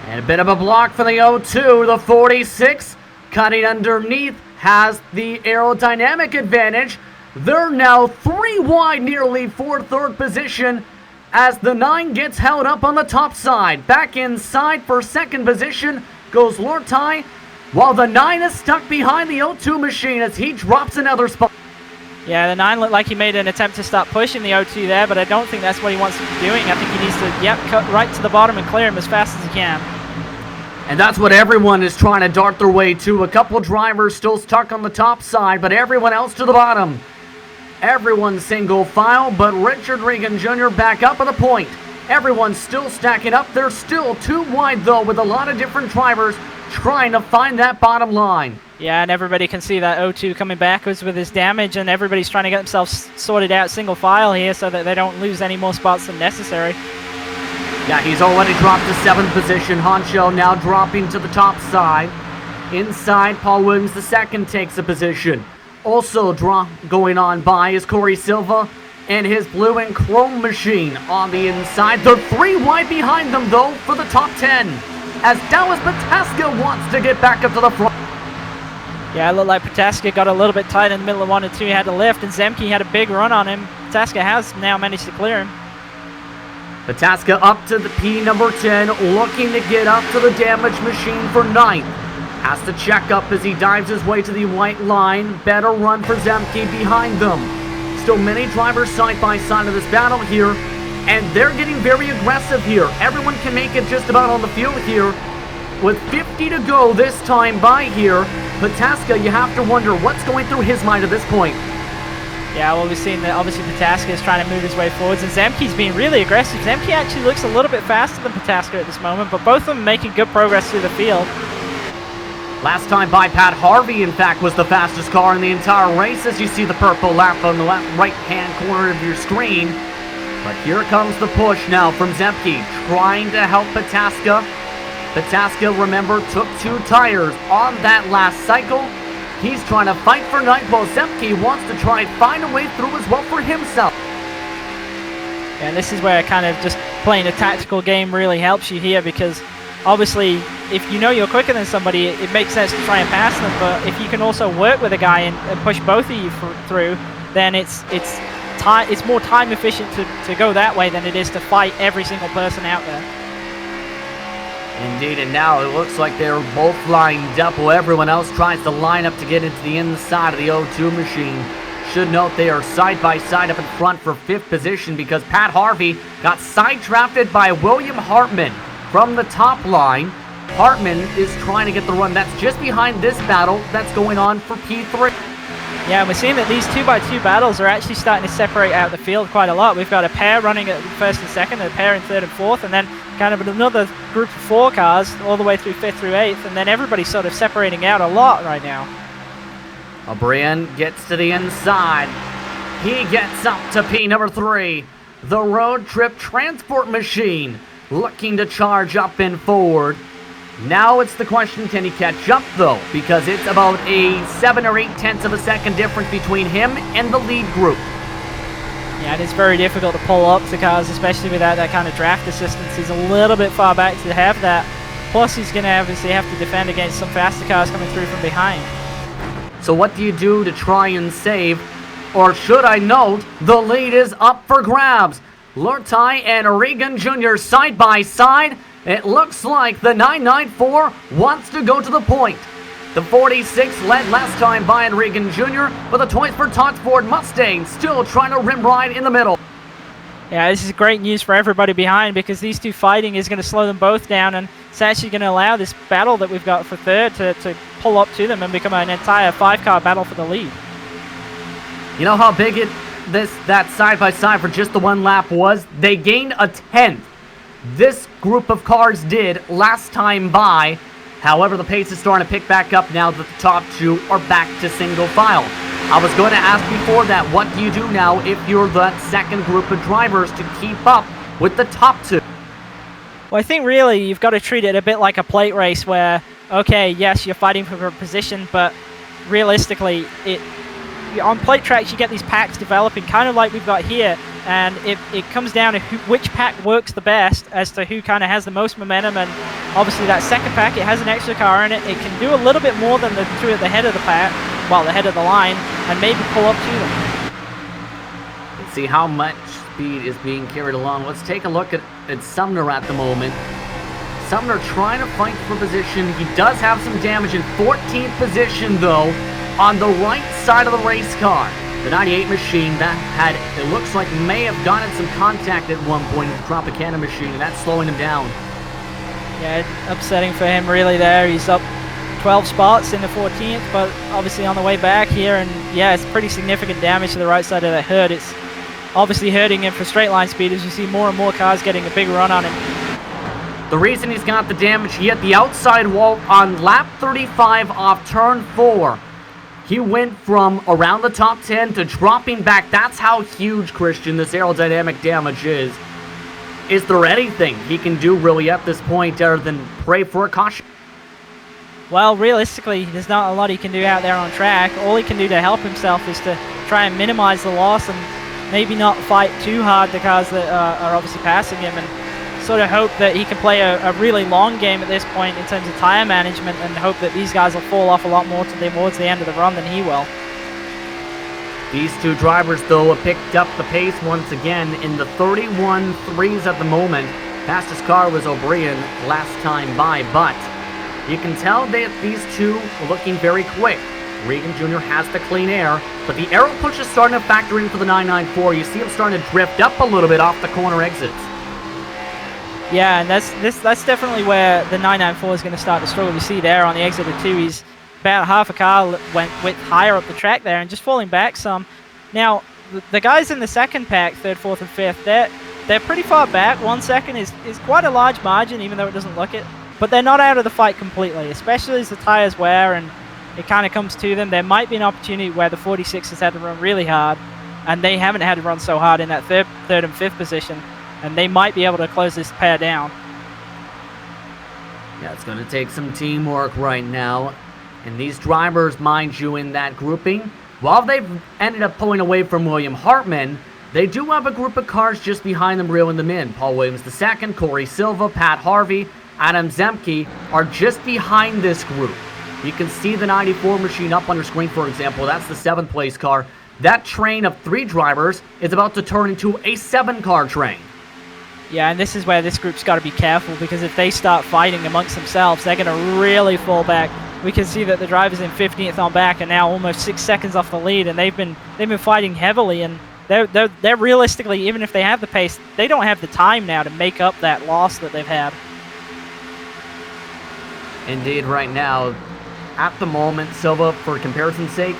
And a bit of a block for the O2. The 46 cutting underneath has the aerodynamic advantage. They're now 3 wide nearly for third position as the 9 gets held up on the top side. Back inside for second position goes Lortai, while the 9 is stuck behind the O2 machine as he drops another spot. Yeah, the 9 looked like he made an attempt to start pushing the O2 there, but I don't think that's what he wants to be doing. I think he needs to, cut right to the bottom and clear him as fast as he can. And that's what everyone is trying to dart their way to. A couple drivers still stuck on the top side, but everyone else to the bottom. Everyone's single file, but Richard Regan Jr. back up at the point. Everyone's still stacking up. They're still 2 wide, though, with a lot of different drivers trying to find that bottom line. Yeah, and everybody can see that O2 coming backwards with his damage, and everybody's trying to get themselves sorted out single file here so that they don't lose any more spots than necessary. Yeah, he's already dropped to 7th position. Honcho now dropping to the top side. Inside, Paul Williams II takes a position. Also going on by is Corey Silva and his blue and chrome machine on the inside. They're 3 wide behind them, though, for the top 10, as Dallas Pataska wants to get back up to the front. Yeah, it looked like Pataska got a little bit tight in the middle of 1 and 2. He had to lift, and Zemke had a big run on him. Pataska has now managed to clear him. Pataska up to the P number 10, looking to get up to the damage machine for 9th. Has to check up as he dives his way to the white line. Better run for Zemke behind them. Still many drivers side by side of this battle here, and they're getting very aggressive here. Everyone can make it just about on the field here. With 50 to go this time by here, Pataska, you have to wonder what's going through his mind at this point. Yeah, well, we've seen that obviously Pataska is trying to move his way forwards, and Zemke's being really aggressive. Zemke actually looks a little bit faster than Pataska at this moment, but both of them making good progress through the field. Last time by, Pat Harvey, in fact, was the fastest car in the entire race, as you see the purple lap on the right-hand corner of your screen. But here comes the push now from Zemke, trying to help Pataska. Pataska, remember, took 2 tires on that last cycle. He's trying to fight for 9th, while Zemke wants to try and find a way through as well for himself. And this is where kind of just playing a tactical game really helps you here, because obviously if you know you're quicker than somebody, it makes sense to try and pass them, but if you can also work with a guy and push both of you through, then it's more time efficient to go that way than it is to fight every single person out there. Indeed, and now it looks like they're both lined up while everyone else tries to line up to get into the inside of the O2 machine. Should note they are side by side up in front for 5th position because Pat Harvey got side-drafted by William Hartman from the top line. Hartman is trying to get the run. That's just behind this battle that's going on for P3. Yeah, we're seeing that these 2x2 battles are actually starting to separate out the field quite a lot. We've got a pair running at 1st and 2nd, a pair in 3rd and 4th, and then kind of another group of 4 cars all the way through 5th through 8th, and then everybody's sort of separating out a lot right now. O'Brien gets to the inside. He gets up to P number 3. The road trip transport machine looking to charge up in forward. Now it's the question, can he catch up though? Because it's about a 7 or 8 tenths of a second difference between him and the lead group. Yeah, and it's very difficult to pull up the cars, especially without that kind of draft assistance. He's a little bit far back to have that. Plus he's going to obviously have to defend against some faster cars coming through from behind. So what do you do to try and save? Or should I note, the lead is up for grabs. Lurtai and Regan Jr. side by side. It looks like the 994 wants to go to the point. The 46 led last time by Regan Jr., but the Toys for Tots Ford Mustang still trying to rim ride in the middle. Yeah, this is great news for everybody behind because these two fighting is going to slow them both down, and it's actually going to allow this battle that we've got for 3rd to pull up to them and become an entire 5-car battle for the lead. You know how big that side-by-side for just the 1 lap was? They gained a 10th. This group of cars did last time by. However, the pace is starting to pick back up now that the top 2 are back to single file. I was going to ask before that, what do you do now if you're that second group of drivers to keep up with the top 2? Well, I think really you've got to treat it a bit like a plate race where, okay, yes, you're fighting for a position, but realistically, on plate tracks you get these packs developing kind of like we've got here, and it comes down to which pack works the best as to who kind of has the most momentum. And obviously that second pack, it has an extra car in it. It can do a little bit more than the 2 at the head of the pack, well, the head of the line, and maybe pull up to them. Let's see how much speed is being carried along. Let's take a look at Sumner at the moment. Sumner trying to fight for position. He does have some damage in 14th position though on the right side of the race car. The 98 machine that it looks like may have gotten some contact at one point with the Tropicana machine, and that's slowing him down. Yeah, upsetting for him really there. He's up 12 spots in the 14th, but obviously on the way back here, and yeah, it's pretty significant damage to the right side of the hood. It's obviously hurting him for straight line speed as you see more and more cars getting a big run on him. The reason he's got the damage, he hit the outside wall on lap 35 off turn 4. He went from around the top 10 to dropping back. That's how huge, Christian, this aerodynamic damage is. Is there anything he can do really at this point other than pray for a caution? Well, realistically, there's not a lot he can do out there on track. All he can do to help himself is to try and minimize the loss and maybe not fight too hard the cars that are obviously passing him, and sort of hope that he can play a really long game at this point in terms of tire management, and hope that these guys will fall off a lot more towards the end of the run than he will. These 2 drivers, though, have picked up the pace once again in the 31.3s at the moment. Fastest car was O'Brien last time by, but you can tell that these 2 are looking very quick. Regan Jr. has the clean air, but the aero push is starting to factor in for the 994. You see him starting to drift up a little bit off the corner exits. Yeah, and that's definitely where the 994 is going to start to struggle. You see there on the exit of 2, he's about half a car went width higher up the track there and just falling back some. Now, the guys in the second pack, 3rd, 4th, and 5th, they're pretty far back. 1 second is quite a large margin, even though it doesn't look it. But they're not out of the fight completely, especially as the tires wear and it kind of comes to them. There might be an opportunity where the 46 has had to run really hard, and they haven't had to run so hard in that 3rd and 5th position. And they might be able to close this pair down. Yeah, it's going to take some teamwork right now. And these drivers, mind you, in that grouping, while they've ended up pulling away from William Hartman, they do have a group of cars just behind them reeling them in. Paul Williams II, Corey Silva, Pat Harvey, Adam Zemke are just behind this group. You can see the 94 machine up on your screen, for example. That's the 7th place car. That train of 3 drivers is about to turn into a 7-car train. Yeah, and this is where this group's got to be careful, because if they start fighting amongst themselves, they're going to really fall back we can see that the drivers in 15th on back are now almost 6 seconds off the lead, and they've been fighting heavily, and they're realistically, even if they have the pace, they don't have the time now to make up that loss that they've had. Indeed, right now, at the moment, Silva, for comparison's sake,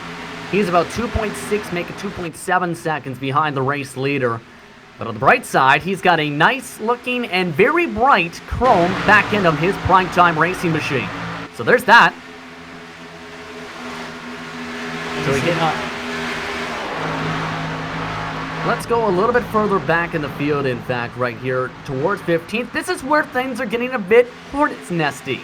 he's about 2.6, making 2.7 seconds behind the race leader. But on the bright side, he's got a nice-looking and very bright chrome back end of his primetime racing machine. So there's that. So let's go a little bit further back in the field, in fact, right here towards 15th. This is where things are getting a bit hornet's nesty.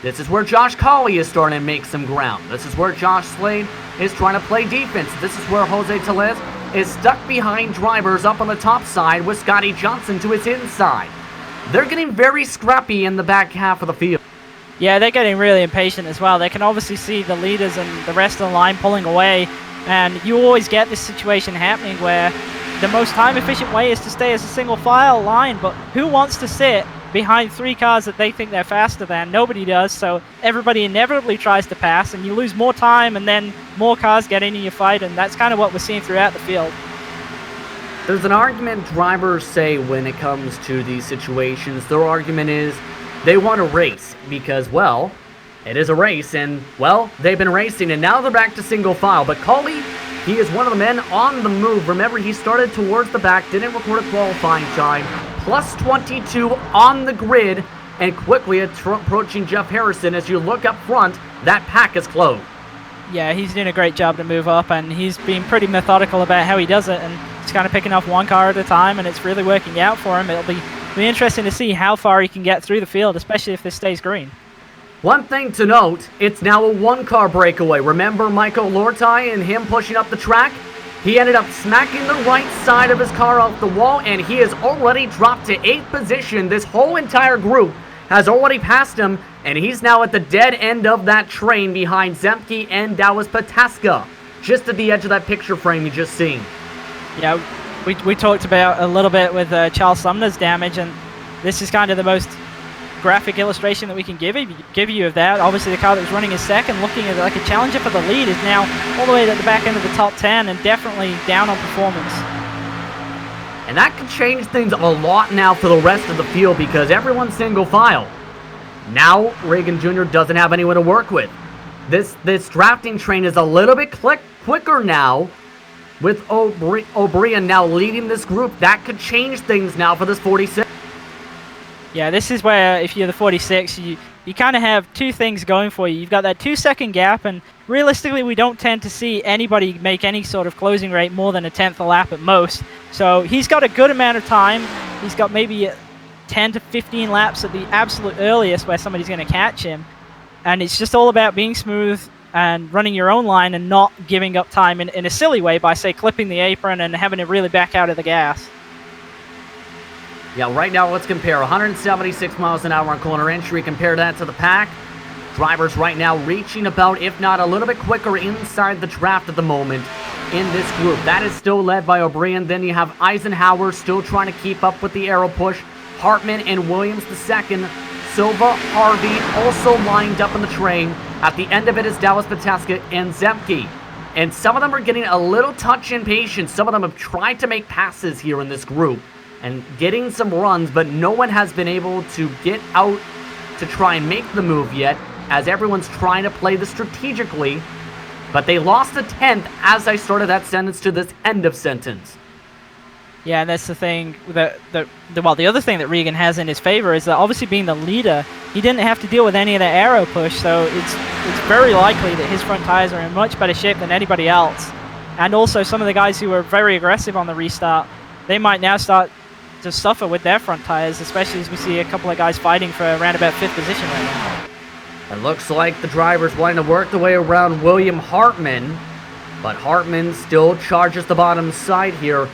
This is where Josh Colley is starting to make some ground. This is where Josh Slade is trying to play defense. This is where Jose Tellez is stuck behind drivers up on the top side with Scotty Johnson to his inside. They're getting very scrappy in the back half of the field. Yeah, they're getting really impatient as well. They can obviously see the leaders and the rest of the line pulling away, and you always get this situation happening where the most time-efficient way is to stay as a single file line, but who wants to sit behind 3 cars that they think they're faster than? Nobody does, so everybody inevitably tries to pass, and you lose more time, and then more cars get into your fight, and that's kind of what we're seeing throughout the field. There's an argument drivers say when it comes to these situations. Their argument is they want to race because, well, it is a race, and, well, they've been racing, and now they're back to single file. But Colley, he is one of the men on the move. Remember, he started towards the back, didn't record a qualifying time, plus 22 on the grid, and quickly approaching Jeff Harrison. As you look up front, that pack is closed. Yeah, he's doing a great job to move up, and he's being pretty methodical about how he does it, and he's kind of picking off 1 car at a time, and it's really working out for him. It'll be interesting to see how far he can get through the field, especially if this stays green. One thing to note, it's now a 1-car breakaway. Remember Michael Lortai and him pushing up the track? He ended up smacking the right side of his car off the wall, and he has already dropped to 8th position. This whole entire group has already passed him, and he's now at the dead end of that train behind Zemke and Dallas Pataska, just at the edge of that picture frame you just seen. Yeah, we talked about a little bit with Charles Sumner's damage, and this is kind of the most graphic illustration that we can give you of that. Obviously, the car that was running in second, looking at like a challenger for the lead, is now all the way at the back end of the top 10 and definitely down on performance. And that could change things a lot now for the rest of the field because everyone's single file. Now, Reagan Jr. doesn't have anyone to work with. This drafting train is a little bit quicker now with O'Brien now leading this group. That could change things now for this 46. Yeah, this is where if you're the 46, you kind of have 2 things going for you. You've got that 2-second gap, and realistically, we don't tend to see anybody make any sort of closing rate more than a 10th a lap at most. So he's got a good amount of time. He's got maybe 10 to 15 laps at the absolute earliest where somebody's going to catch him. And it's just all about being smooth and running your own line and not giving up time in a silly way by, say, clipping the apron and having to really back out of the gas. Yeah, right now let's compare 176 miles an hour on corner entry. Compare that to the pack. Drivers right now reaching about, if not a little bit quicker, inside the draft at the moment in this group. That is still led by O'Brien. Then you have Eisenhower still trying to keep up with the aero push. Hartman and Williams the second. Silva, Harvey also lined up in the train. At the end of it is Dallas Pataska and Zemke. And some of them are getting a little touch impatient. Some of them have tried to make passes here in this group and getting some runs, but no one has been able to get out to try and make the move yet, as everyone's trying to play this strategically. But they lost a 10th as I started that sentence to this end of sentence. Yeah, and that's the thing the other thing that Regan has in his favor is that obviously being the leader, he didn't have to deal with any of the aero push, so it's very likely that his front tires are in much better shape than anybody else. And also some of the guys who were very aggressive on the restart, they might now start to suffer with their front tires, especially as we see a couple of guys fighting for around about 5th position right now. It looks like the driver's wanting to work the way around William Hartman, but Hartman still charges the bottom side here.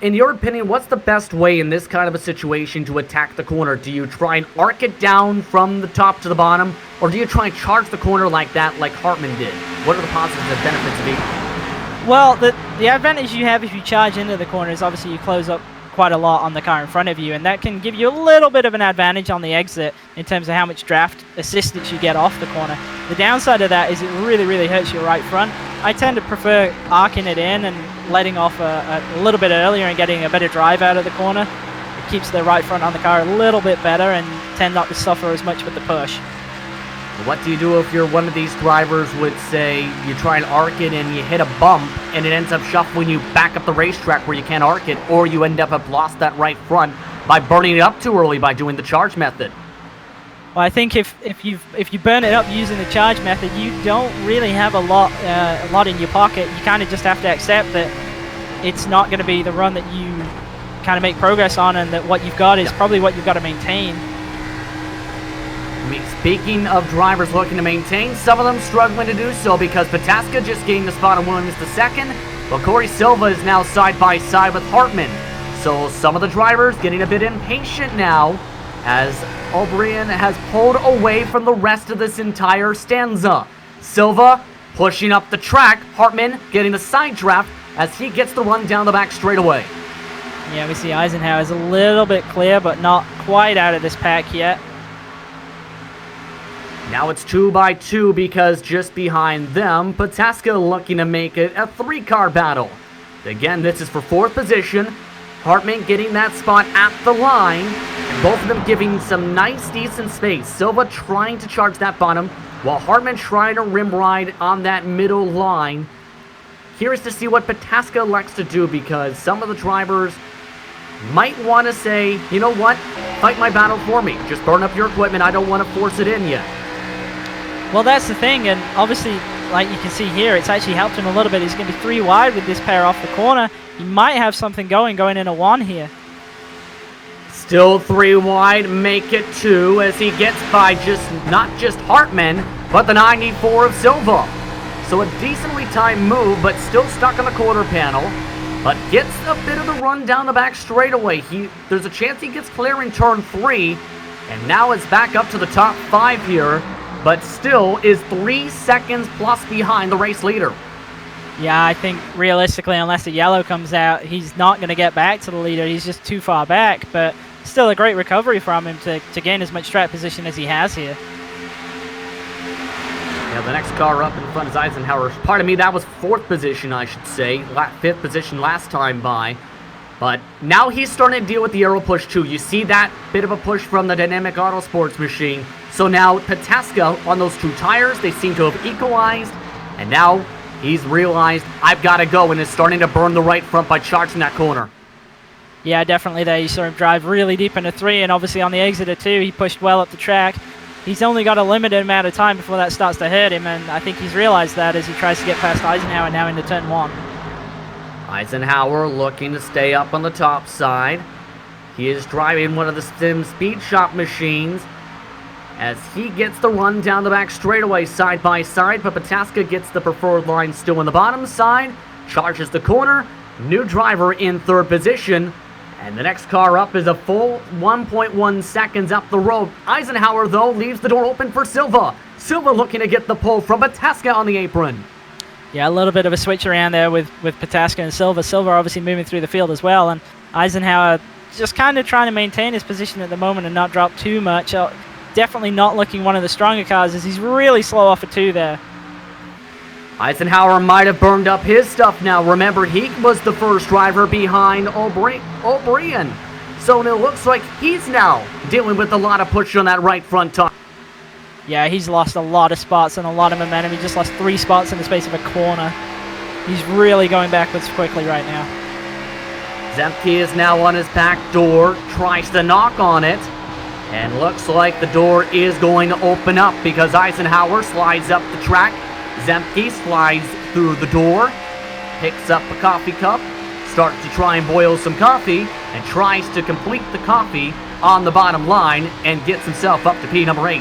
In your opinion, what's the best way in this kind of a situation to attack the corner? Do you try and arc it down from the top to the bottom, or do you try and charge the corner like that, like Hartman did? What are the positives and benefits of each? Well, the advantage you have if you charge into the corner is obviously you close up quite a lot on the car in front of you, and that can give you a little bit of an advantage on the exit in terms of how much draft assistance you get off the corner. The downside of that is it really, really hurts your right front. I tend to prefer arcing it in and letting off a little bit earlier and getting a better drive out of the corner. It keeps the right front on the car a little bit better and tend not to suffer as much with the push. What do you do if you're one of these drivers would say you try and arc it and you hit a bump and it ends up shuffling you back up the racetrack where you can't arc it, or you end up have lost that right front by burning it up too early by doing the charge method? Well, I think if you burn it up using the charge method, you don't really have a lot in your pocket. You kind of just have to accept that it's not going to be the run that you kind of make progress on, and that what you've got is probably what you've got to maintain. Speaking of drivers looking to maintain, some of them struggling to do so because Pataska just gained the spot on Williams II, but Corey Silva is now side by side with Hartman. So some of the drivers getting a bit impatient now as O'Brien has pulled away from the rest of this entire stanza. Silva pushing up the track, Hartman getting the side draft as he gets the run down the back straightaway. Yeah, we see Eisenhower is a little bit clear, but not quite out of this pack yet. Now it's 2 by 2 because just behind them, Pataska looking to make it a 3-car battle. Again, this is for 4th position. Hartman getting that spot at the line, and both of them giving some nice, decent space. Silva trying to charge that bottom, while Hartman trying to rim ride on that middle line. Curious to see what Pataska elects to do, because some of the drivers might want to say, you know what, fight my battle for me. Just burn up your equipment, I don't want to force it in yet. Well, that's the thing, and obviously, like you can see here, it's actually helped him a little bit. He's going to be 3 wide with this pair off the corner. He might have something going in a 1 here. Still 3 wide, make it 2 as he gets by not just Hartman, but the 94 of Silva. So a decently timed move, but still stuck on the quarter panel. But gets a bit of the run down the back straightaway. There's a chance he gets clear in turn 3, and now it's back up to the top 5 here, but still is 3 seconds plus behind the race leader. Yeah, I think realistically, unless the yellow comes out, he's not going to get back to the leader. He's just too far back, but still a great recovery from him to gain as much track position as he has here. Yeah, the next car up in front is Eisenhower. Pardon me, that was 4th position, I should say. 5th position last time by. But now he's starting to deal with the aero push too. You see that bit of a push from the Dynamic Autosports machine. So now Pataska on those 2 tires, they seem to have equalized. And now he's realized, I've got to go, and is starting to burn the right front by charging that corner. Yeah, definitely there. You saw him drive really deep into 3, and obviously on the exit of 2, he pushed well up the track. He's only got a limited amount of time before that starts to hurt him, and I think he's realized that as he tries to get past Eisenhower now into turn 1. Eisenhower looking to stay up on the top side. He is driving one of the Sim Speed Shop machines as he gets the run down the back straightaway side by side, but Pataska gets the preferred line still on the bottom side, charges the corner, new driver in 3rd position, and the next car up is a full 1.1 seconds up the road. Eisenhower, though, leaves the door open for Silva. Silva looking to get the pull from Pataska on the apron. Yeah, a little bit of a switch around there with Pataska and Silva. Silva obviously moving through the field as well, and Eisenhower just kind of trying to maintain his position at the moment and not drop too much. Definitely not looking one of the stronger cars as he's really slow off a 2 there. Eisenhower might have burned up his stuff now. Remember, he was the first driver behind O'Brien. So it looks like he's now dealing with a lot of push on that right front tire. Yeah, he's lost a lot of spots and a lot of momentum. He just lost 3 spots in the space of a corner. He's really going backwards quickly right now. Zemke is now on his back door, tries to knock on it, and looks like the door is going to open up because Eisenhower slides up the track. Zemke slides through the door, picks up a coffee cup, starts to try and boil some coffee, and tries to complete the coffee on the bottom line and gets himself up to P number 8.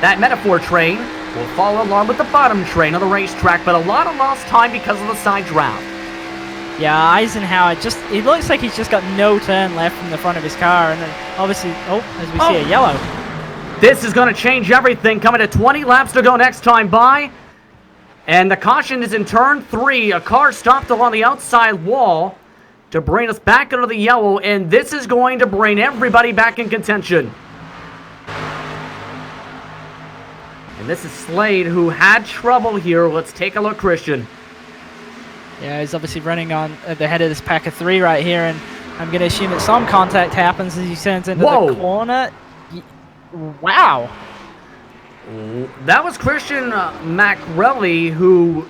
That metaphor train will follow along with the bottom train on the racetrack, but a lot of lost time because of the side draft. Yeah, Eisenhower it looks like he's just got no turn left from the front of his car, and then obviously, as we see a yellow. This is going to change everything, coming to 20 laps to go next time by. And the caution is in turn 3. A car stopped along the outside wall. to bring us back into the yellow, and this is going to bring everybody back in contention. And this is Slade, who had trouble here. Let's take a look, Christian. Yeah, he's obviously running on at the head of this pack of 3 right here, and I'm going to assume that some contact happens as he turns into the corner. Wow. That was Christian Macrelli, who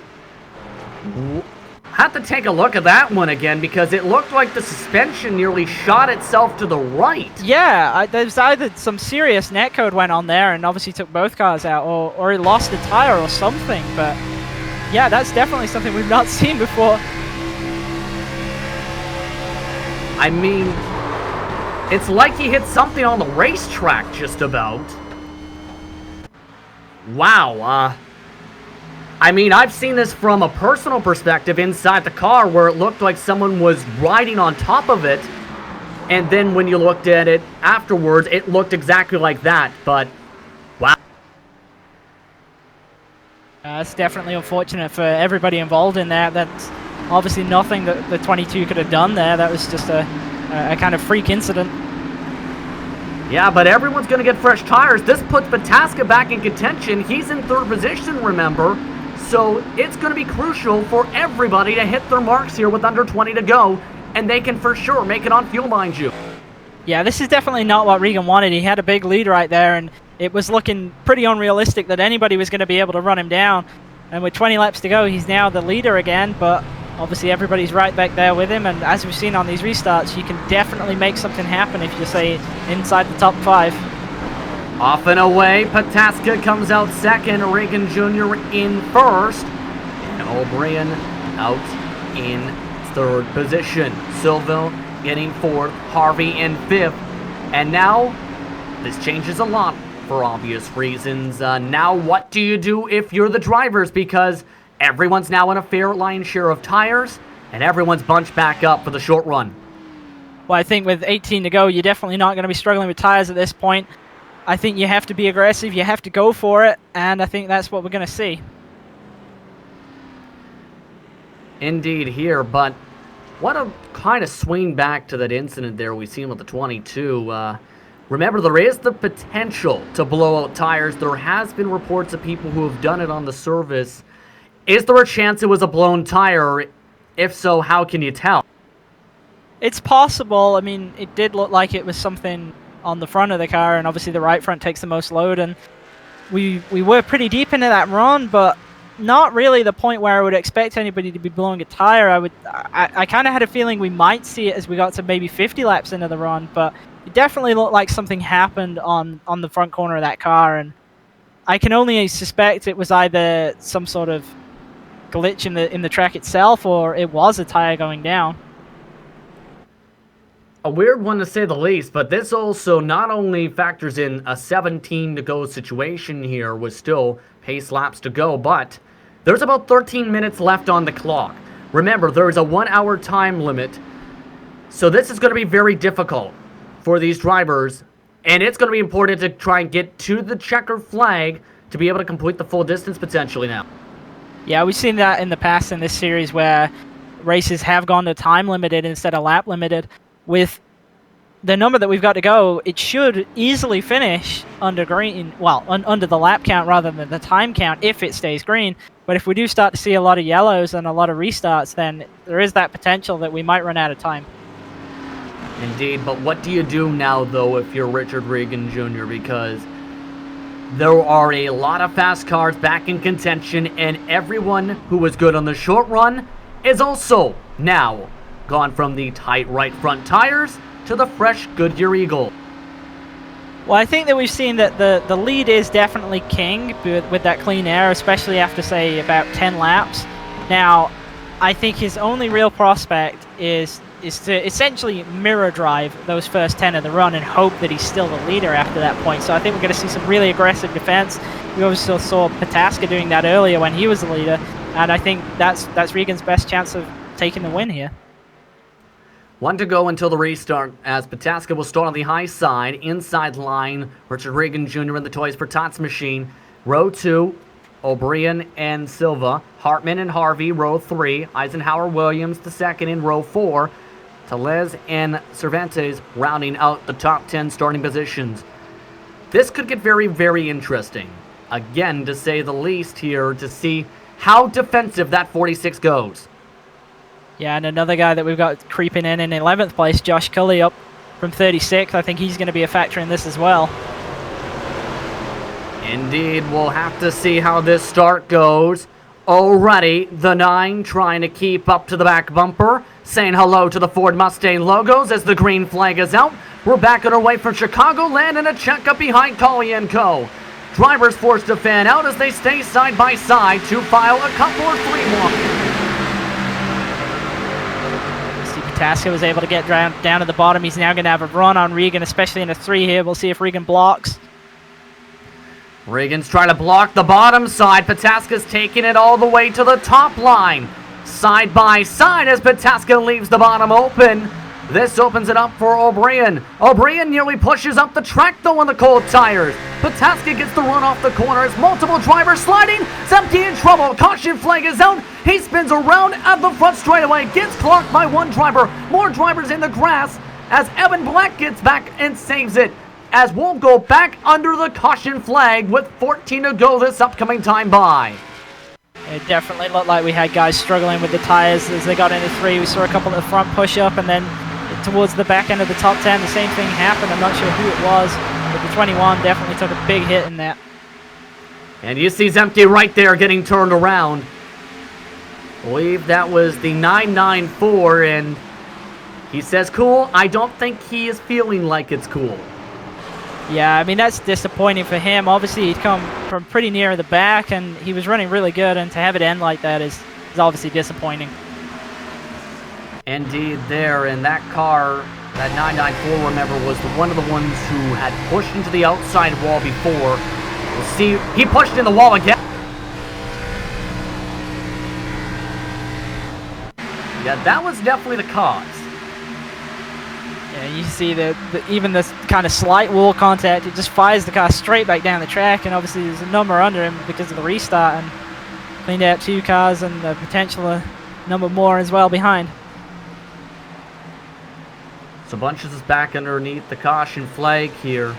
had to take a look at that one again, because it looked like the suspension nearly shot itself to the right. Yeah, there's either some serious netcode went on there and obviously took both cars out, or it lost a tire or something, but yeah, that's definitely something we've not seen before. I mean, it's like he hit something on the racetrack just about. Wow, I mean, I've seen this from a personal perspective inside the car where it looked like someone was riding on top of it, and then when you looked at it afterwards, it looked exactly like that, but wow. It's definitely unfortunate for everybody involved in that. That's obviously nothing that the 22 could have done there. That was just a kind of freak incident. Yeah, but everyone's going to get fresh tires. This puts Pataska back in contention. He's in 3rd position, remember. So it's going to be crucial for everybody to hit their marks here with under 20 to go. And they can for sure make it on fuel, mind you. Yeah, this is definitely not what Regan wanted. He had a big lead right there, and it was looking pretty unrealistic that anybody was going to be able to run him down. And with 20 laps to go, he's now the leader again, but obviously everybody's right back there with him, and as we've seen on these restarts, you can definitely make something happen if you say inside the top 5. Off and away, Pataska comes out 2nd, Regan Jr. in 1st, and O'Brien out in 3rd position. Silva getting 4th, Harvey in 5th, and now this changes a lot for obvious reasons. Now what do you do if you're the drivers? Because everyone's now in a fair lion's share of tires, and everyone's bunched back up for the short run. Well, I think with 18 to go, you're definitely not going to be struggling with tires at this point. I think you have to be aggressive, you have to go for it, and I think that's what we're going to see. Indeed here, but what a kind of swing back to that incident there we've seen with the 22. Remember, there is the potential to blow out tires. There has been reports of people who have done it on the service. Is there a chance it was a blown tire? If so, how can you tell? It's possible. I mean, it did look like it was something on the front of the car, and obviously the right front takes the most load, and we were pretty deep into that run, but not really the point where I would expect anybody to be blowing a tire. I kind of had a feeling we might see it as we got to maybe 50 laps into the run, but it definitely looked like something happened on the front corner of that car, and I can only suspect it was either some sort of glitch in the track itself, or it was a tire going down. A weird one to say the least, but this also not only factors in a 17 to go situation here with still pace laps to go, but there's about 13 minutes left on the clock. Remember, there is a 1 hour time limit, so this is going to be very difficult for these drivers, and it's going to be important to try and get to the checker flag to be able to complete the full distance potentially now. Yeah, we've seen that in the past in this series where races have gone to time limited instead of lap limited. With the number that we've got to go, it should easily finish under green, well, under the lap count rather than the time count if it stays green. But if we do start to see a lot of yellows and a lot of restarts, then there is that potential that we might run out of time. Indeed, but what do you do now, though, if you're Richard Regan Jr.? Because there are a lot of fast cars back in contention, and everyone who was good on the short run is also now gone from the tight right front tires to the fresh Goodyear Eagle. Well, I think that we've seen that the lead is definitely king with that clean air, especially after, say, about 10 laps. Now, I think his only real prospect is to essentially mirror drive those first 10 of the run and hope that he's still the leader after that point. So I think we're going to see some really aggressive defense. We also saw Pataska doing that earlier when he was the leader, and I think that's Regan's best chance of taking the win here. 1 to go until the restart, as Pataska will start on the high side, inside line, Richard Regan Jr. in the Toys for Tots machine. Row 2, O'Brien and Silva, Hartman and Harvey, row 3, Eisenhower Williams the second in row 4, Tellez and Cervantes rounding out the top 10 starting positions. This could get very, very interesting. Again, to say the least here, to see how defensive that 46 goes. Yeah, and another guy that we've got creeping in 11th place, Josh Cully, up from 36th. I think he's going to be a factor in this as well. Indeed, we'll have to see how this start goes. Already, the 9 trying to keep up to the back bumper, saying hello to the Ford Mustang logos as the green flag is out. We're back on our way from Chicagoland and a checkup behind Collie & Co. Drivers forced to fan out as they stay side by side to file a couple or 3 more. Tasker was able to get down at the bottom. He's now going to have a run on Regan, especially in a 3 here. We'll see if Regan blocks. Regan's trying to block the bottom side. Pataska's taking it all the way to the top line. Side by side as Pataska leaves the bottom open. This opens it up for O'Brien. O'Brien nearly pushes up the track though on the cold tires. Pataska gets the run off the corner as multiple drivers sliding. Zemke in trouble. Caution flag is out. He spins around at the front straightaway. Gets clocked by 1 driver. More drivers in the grass as Evan Black gets back and saves it. As we'll go back under the caution flag with 14 to go this upcoming time by. It definitely looked like we had guys struggling with the tires as they got into 3. We saw a couple at the front push up, and then towards the back end of the top 10, the same thing happened. I'm not sure who it was, but the 21 definitely took a big hit in that. And you see Zemke right there getting turned around. I believe that was the 994, and he says cool. I don't think he is feeling like it's cool. Yeah, I mean, that's disappointing for him. Obviously, he'd come from pretty near the back, and he was running really good, and to have it end like that is obviously disappointing. Indeed there, and that car, that 994, remember, was one of the ones who had pushed into the outside wall before. We'll see, he pushed in the wall again. Yeah, that was definitely the cause. Yeah, you see that even this kind of slight wall contact, it just fires the car straight back down the track, and obviously there's a number under him because of the restart, and cleaned out 2 cars and the potential a number more as well behind. So Bunches is back underneath the caution flag here.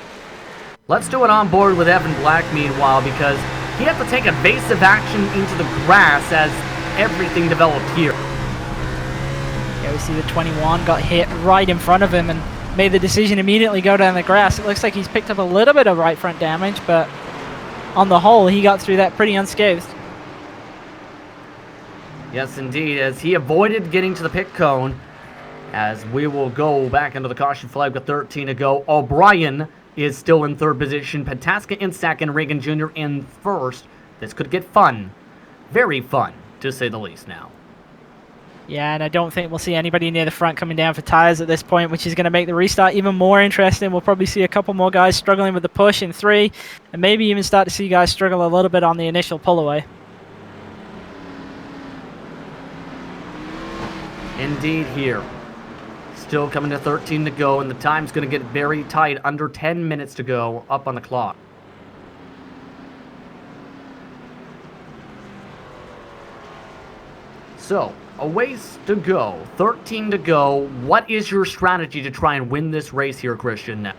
Let's do it on board with Evan Black meanwhile, because he had to take evasive action into the grass as everything developed here. Yeah, we see the 21 got hit right in front of him and made the decision immediately go down the grass. It looks like he's picked up a little bit of right front damage, but on the whole, he got through that pretty unscathed. Yes, indeed, as he avoided getting to the pit cone, as we will go back into the caution flag with 13 to go. O'Brien is still in 3rd position. Pataska in 2nd. Reagan Jr. in 1st. This could get fun. Very fun, to say the least now. Yeah, and I don't think we'll see anybody near the front coming down for tires at this point, which is going to make the restart even more interesting. We'll probably see a couple more guys struggling with the push in 3, and maybe even start to see guys struggle a little bit on the initial pull away. Indeed here. Still coming to 13 to go, and the time's going to get very tight. Under 10 minutes to go up on the clock. So, a ways to go. 13 to go. What is your strategy to try and win this race here, Christian?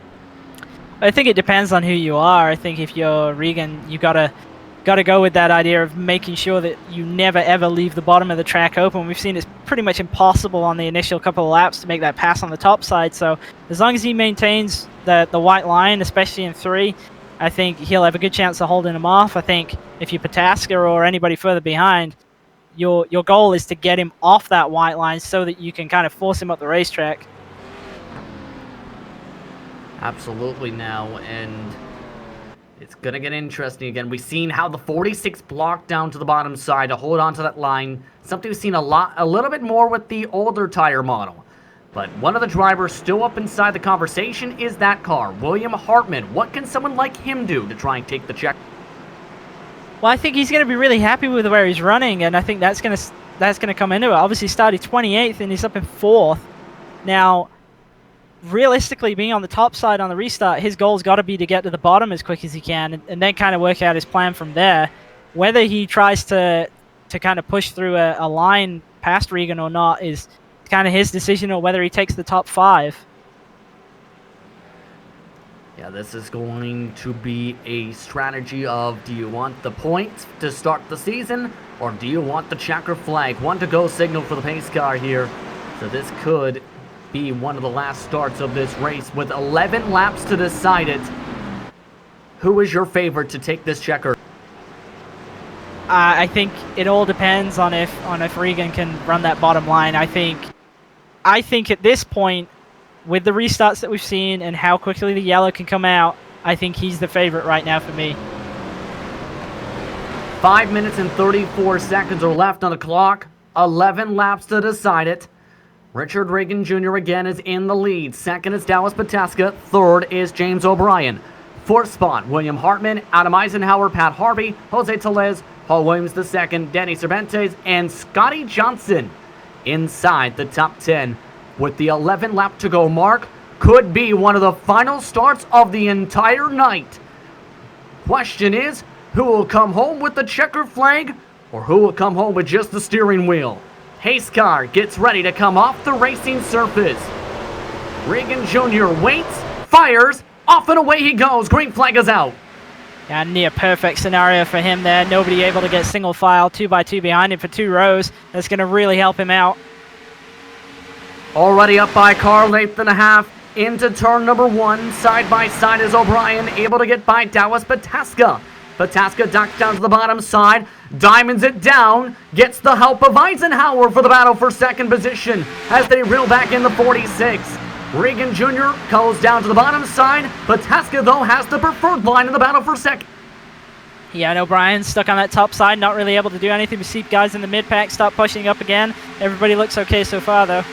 I think it depends on who you are. I think if you're Regan, you gotta go with that idea of making sure that you never ever leave the bottom of the track open. We've seen it's pretty much impossible on the initial couple of laps to make that pass on the top side. So as long as he maintains the white line, especially in 3, I think he'll have a good chance of holding him off. I think if you're Pataska or anybody further behind, your goal is to get him off that white line so that you can kind of force him up the racetrack. Absolutely now, and it's going to get interesting again. We've seen how the 46 blocked down to the bottom side to hold on to that line. Something we've seen a little bit more with the older tire model. But one of the drivers still up inside the conversation is that car, William Hartman. What can someone like him do to try and take the check? Well, I think he's going to be really happy with where he's running, and I think that's going to come into it. Obviously, he started 28th, and he's up in 4th. Now, realistically, being on the top side on the restart, his goal's got to be to get to the bottom as quick as he can, and then kind of work out his plan from there. Whether he tries to kind of push through a line past Regan or not is kind kind of his decision or whether he takes the top 5. Yeah, this is going to be a strategy of, do you want the points to start the season, or do you want the checker flag? 1 to go signal for the pace car here. So this could be one of the last starts of this race with 11 laps to decide it. Who is your favorite to take this checker? I think it all depends on if Regan can run that bottom line. I think at this point, with the restarts that we've seen and how quickly the yellow can come out, I think he's the favorite right now for me. 5 minutes and 34 seconds are left on the clock. 11 laps to decide it. Richard Regan Jr. again is in the lead. Second is Dallas Pataska. Third is James O'Brien. Fourth spot, William Hartman, Adam Eisenhower, Pat Harvey, Jose Tellez, Paul Williams II, Danny Cervantes, and Scotty Johnson inside the top 10. With the 11 lap to go mark, could be one of the final starts of the entire night. Question is, who will come home with the checker flag, or who will come home with just the steering wheel? Pace car gets ready to come off the racing surface. Regan Jr. waits, fires, off and away he goes. Green flag is out. Yeah, near perfect scenario for him there. Nobody able to get single file 2x2 behind him for 2 rows. That's going to really help him out. Already up by car, length and a half into turn number 1. Side by side is O'Brien, able to get by Dallas Pataska. Pataska ducks down to the bottom side, diamonds it down, gets the help of Eisenhower for the battle for second position as they reel back in the 46. Regan Jr. goes down to the bottom side. Pataska, though, has the preferred line in the battle for second. Yeah, and O'Brien's stuck on that top side, not really able to do anything. We see guys in the mid-pack start pushing up again. Everybody looks okay so far, though.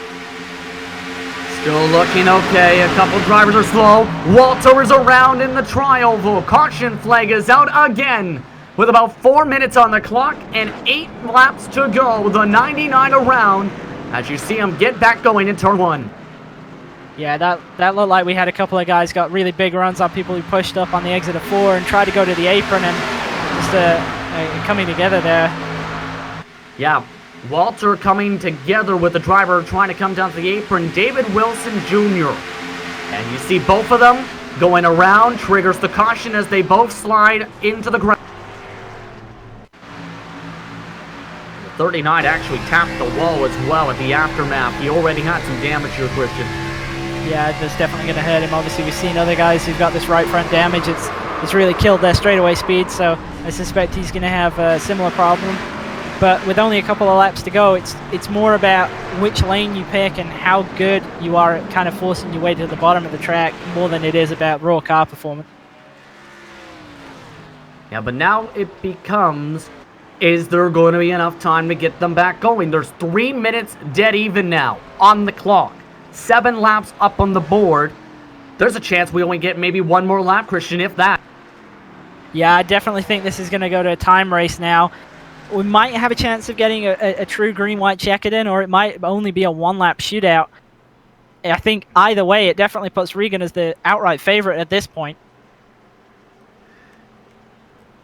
Still looking okay. A couple drivers are slow. Walter is around in the tri-oval. Caution flag is out again. With about 4 minutes on the clock and 8 laps to go, the 99 around, as you see him get back going in turn 1. Yeah, that looked like we had a couple of guys got really big runs on people who pushed up on the exit of 4 and tried to go to the apron, and just coming together there. Yeah, Walter coming together with the driver trying to come down to the apron, David Wilson Jr. And you see both of them going around, triggers the caution as they both slide into the ground. 39 actually tapped the wall as well at the aftermath. He already had some damage here, Christian. Yeah, that's definitely going to hurt him. Obviously, we've seen other guys who've got this right front damage. It's really killed their straightaway speed, so I suspect he's going to have a similar problem. But with only a couple of laps to go, it's more about which lane you pick and how good you are at kind of forcing your way to the bottom of the track more than it is about raw car performance. Yeah, but now it becomes, is there going to be enough time to get them back going? There's 3 minutes dead even now on the clock. 7 laps up on the board. There's a chance we only get maybe 1 more lap, Christian, if that. Yeah, I definitely think this is going to go to a time race now. We might have a chance of getting a true green-white checkered in, or it might only be a 1-lap shootout. I think either way, it definitely puts Regan as the outright favorite at this point.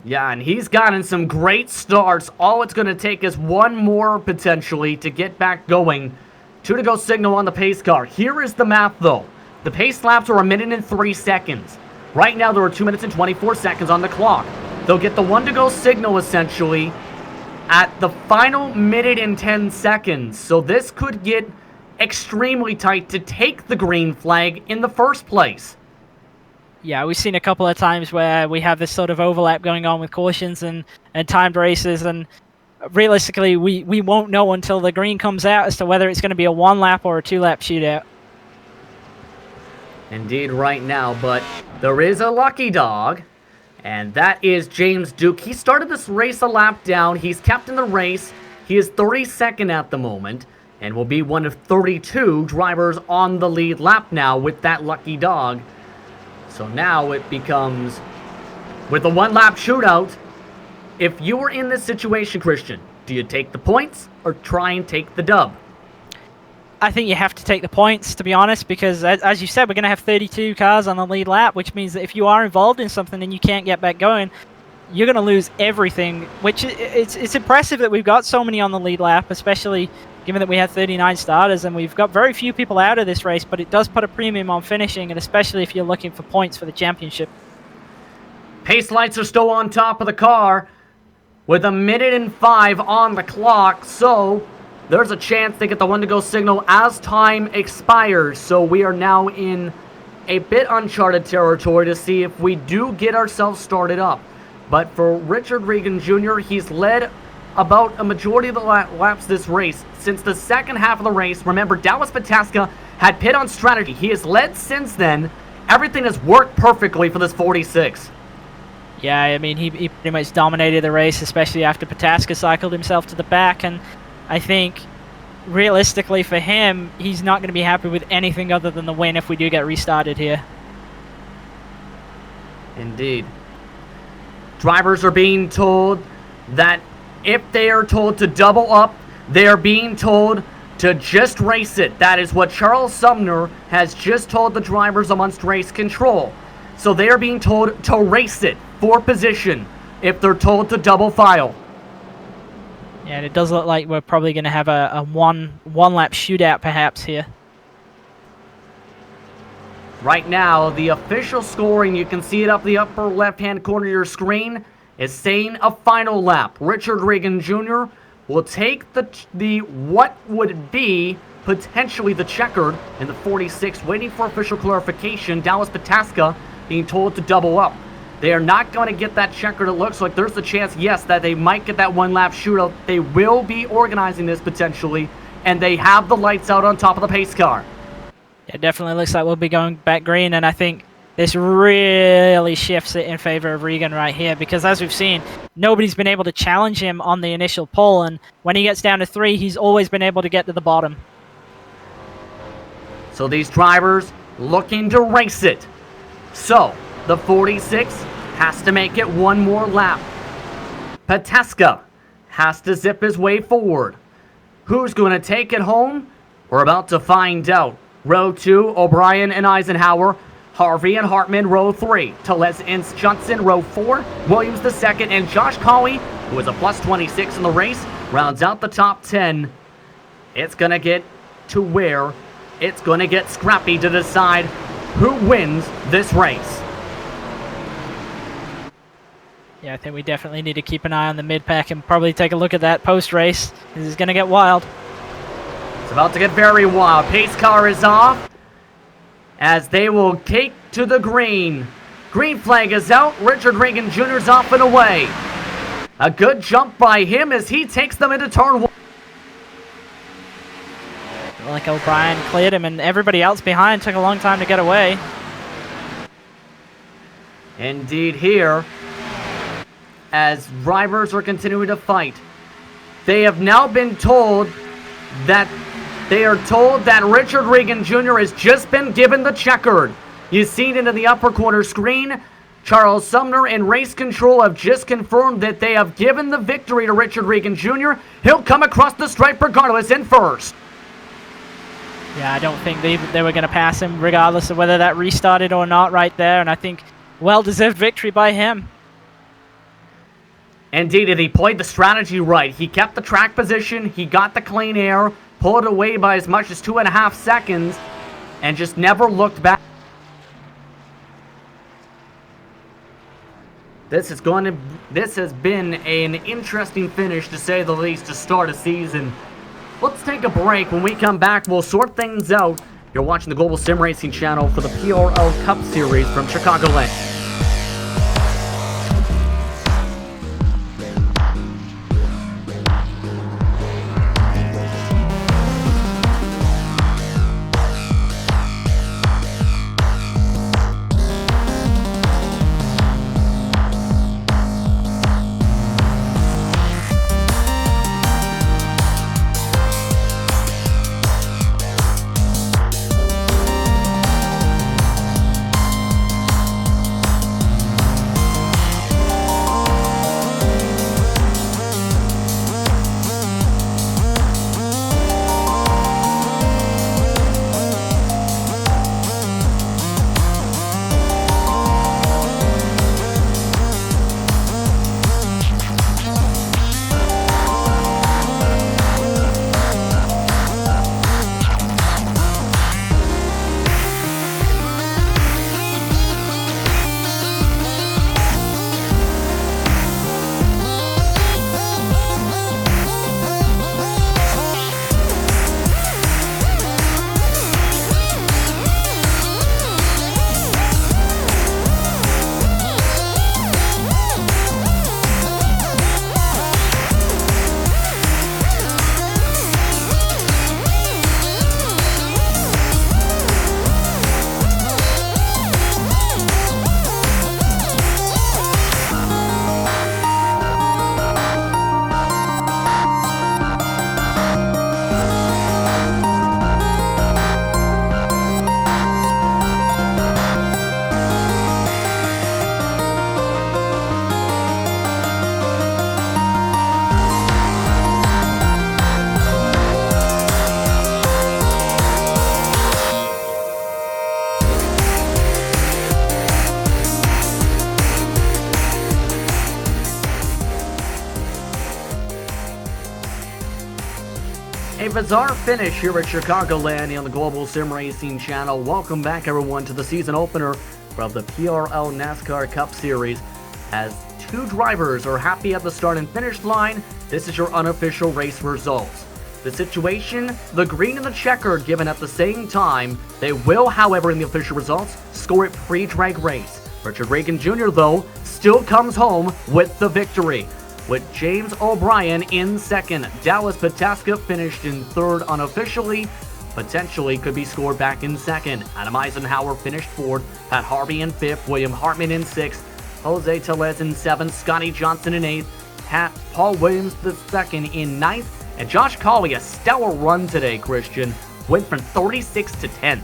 Yeah, and he's gotten some great starts. All it's going to take is 1 more, potentially, to get back going. 2 to go signal on the pace car. Here is the map, though. The pace laps are 1 minute and 3 seconds. Right now, there are 2 minutes and 24 seconds on the clock. They'll get the 1 to go signal, essentially, at the final minute and 10 seconds. So this could get extremely tight to take the green flag in the first place. Yeah, we've seen a couple of times where we have this sort of overlap going on with cautions and timed races, and realistically, we won't know until the green comes out as to whether it's going to be a 1-lap or a 2-lap shootout. Indeed, right now, but there is a lucky dog, and that is James Duke. He started this race a lap down. He's kept in the race. He is 32nd at the moment, and will be one of 32 drivers on the lead lap now with that lucky dog. So now it becomes, with a 1-lap shootout, if you were in this situation, Christian, do you take the points or try and take the dub? I think you have to take the points, to be honest, because as you said, we're going to have 32 cars on the lead lap, which means that if you are involved in something and you can't get back going, you're going to lose everything, which it's impressive that we've got so many on the lead lap, especially given that we had 39 starters and we've got very few people out of this race, but it does put a premium on finishing, and especially if you're looking for points for the championship. Pace lights are still on top of the car with 1:05 on the clock, so there's a chance they get the 1-to-go signal as time expires. So we are now in a bit uncharted territory to see if we do get ourselves started up. But for Richard Regan Jr., he's led about a majority of the laps this race. Since the second half of the race, remember, Dallas Pataska had pit on strategy. He has led since then. Everything has worked perfectly for this 46. Yeah, I mean, he pretty much dominated the race, especially after Pataska cycled himself to the back, and I think realistically for him, he's not going to be happy with anything other than the win if we do get restarted here. Indeed. Drivers are being told that if they are told to double up, they are being told to just race it. That is what Charles Sumner has just told the drivers amongst race control. So they are being told to race it for position if they're told to double file. Yeah, and it does look like we're probably going to have a one-lap shootout perhaps here. Right now, the official scoring, you can see it up the upper left-hand corner of your screen, is saying a final lap. Richard Regan Jr. will take the what would be potentially the checkered in the 46, waiting for official clarification. Dallas Pataska being told to double up. They are not going to get that checkered. It looks like there's a chance, yes, that they might get that one-lap shootout. They will be organizing this potentially, and they have the lights out on top of the pace car. It definitely looks like we'll be going back green, and I think this really shifts it in favor of Regan right here, because as we've seen, nobody's been able to challenge him on the initial pull, and when he gets down to 3, he's always been able to get to the bottom. So these drivers looking to race it. So the 46 has to make it one more lap. Pataska has to zip his way forward. Who's going to take it home? We're about to find out. Row 2, O'Brien and Eisenhower. Harvey and Hartman, row 3. Telez and Johnson, row 4. Williams the second, and Josh Colley, who is a plus 26 in the race, rounds out the top 10. It's going to get to where it's going to get scrappy to decide who wins this race. Yeah, I think we definitely need to keep an eye on the mid-pack and probably take a look at that post-race. This is going to get wild. It's about to get very wild. Pace car is off as they will take to the green. Green flag is out. Richard Regan Jr. is off and away. A good jump by him as he takes them into turn 1. Like O'Brien cleared him, and everybody else behind took a long time to get away. Indeed here, as drivers are continuing to fight. They have now been told that Richard Regan Jr. has just been given the checkered. You see it into the upper corner screen. Charles Sumner and Race Control have just confirmed that they have given the victory to Richard Regan Jr. He'll come across the stripe regardless in first. Yeah, I don't think they were going to pass him regardless of whether that restarted or not right there, and I think well-deserved victory by him. Indeed, he played the strategy right. He kept the track position, he got the clean air, pulled it away by as much as 2.5 seconds, and just never looked back. This has been an interesting finish, to say the least, to start a season. Let's take a break. When we come back, we'll sort things out. You're watching the Global SimRacing Channel for the PRL Cup Series from Chicagoland. A bizarre finish here at Chicagoland on the Global SimRacing Channel. Welcome back, everyone, to the season opener of the PRL NASCAR Cup Series. As two drivers are happy at the start and finish line, this is your unofficial race results. The situation, the green and the checkered given at the same time. They will, however, in the official results, score it pre-drag race. Richard Reagan Jr., though, still comes home with the victory, with James O'Brien in second. Dallas Pataska finished in third unofficially. Potentially could be scored back in second. Adam Eisenhower finished fourth. Pat Harvey in fifth. William Hartman in sixth. Jose Tellez in seventh. Scotty Johnson in eighth. Paul Williams the second in ninth. And Josh Colley, a stellar run today, Christian. Went from 36 to 10th.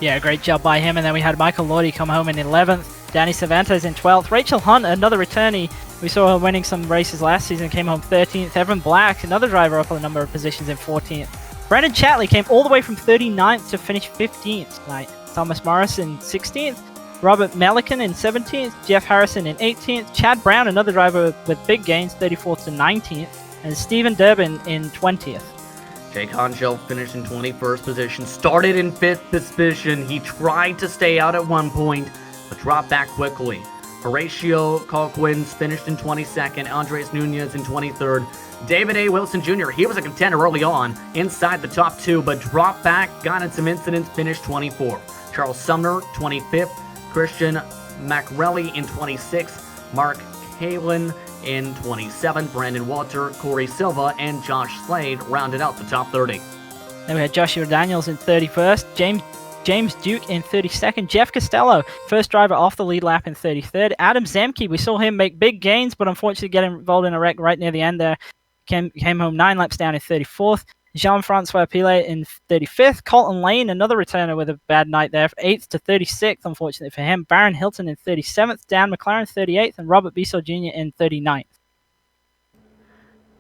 Yeah, great job by him. And then we had Michael Lordy come home in 11th. Danny Cervantes in 12th. Rachel Hunt, another returnee. We saw her winning some races last season, came home 13th. Evan Black, another driver, up a number of positions in 14th. Brandon Chatley came all the way from 39th to finish 15th tonight. Thomas Morris in 16th. Robert Melican in 17th. Jeff Harrison in 18th. Chad Brown, another driver with big gains, 34th to 19th. And Stephen Durbin in 20th. Jake Honchel finished in 21st position, started in 5th position. He tried to stay out at one point, but dropped back quickly. Horatio Colquins finished in 22nd, Andres Nunez in 23rd. David A. Wilson Jr., he was a contender early on, inside the top two, but dropped back, got in some incidents, finished 24th. Charles Sumner, 25th. Christian Macrelli in 26th. Mark Kalin in 27th. Brandon Walter, Corey Silva, and Josh Slade rounded out the top 30. Then we had Joshua Daniels in 31st. James Duke in 32nd. Jeff Costello, first driver off the lead lap in 33rd. Adam Zemke, we saw him make big gains, but unfortunately get involved in a wreck right near the end there. Came home 9 laps down in 34th. Jean-Francois Pilet in 35th. Colton Lane, another returner with a bad night there, 8th to 36th, unfortunately for him. Baron Hilton in 37th. Dan McLaren 38th. And Robert Bissell Jr. in 39th.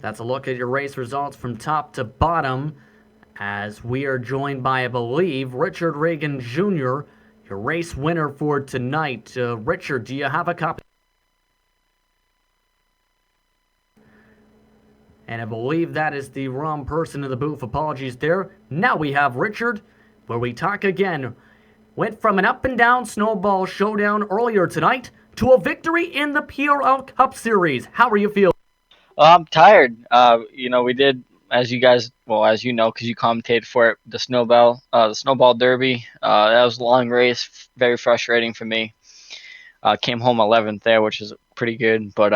That's a look at your race results from top to bottom, as we are joined by, I believe, Richard Reagan Jr., your race winner for tonight. Richard, do you have a copy? And I believe that is the wrong person in the booth. Apologies there. Now we have Richard, where we talk again. Went from an up-and-down snowball showdown earlier tonight to a victory in the PRL Cup Series. How are you feeling? I'm tired. We did, as you guys, as you know, because you commentated for it, the snowball derby. That was a long race, very frustrating for me. Came home 11th there, which is pretty good. But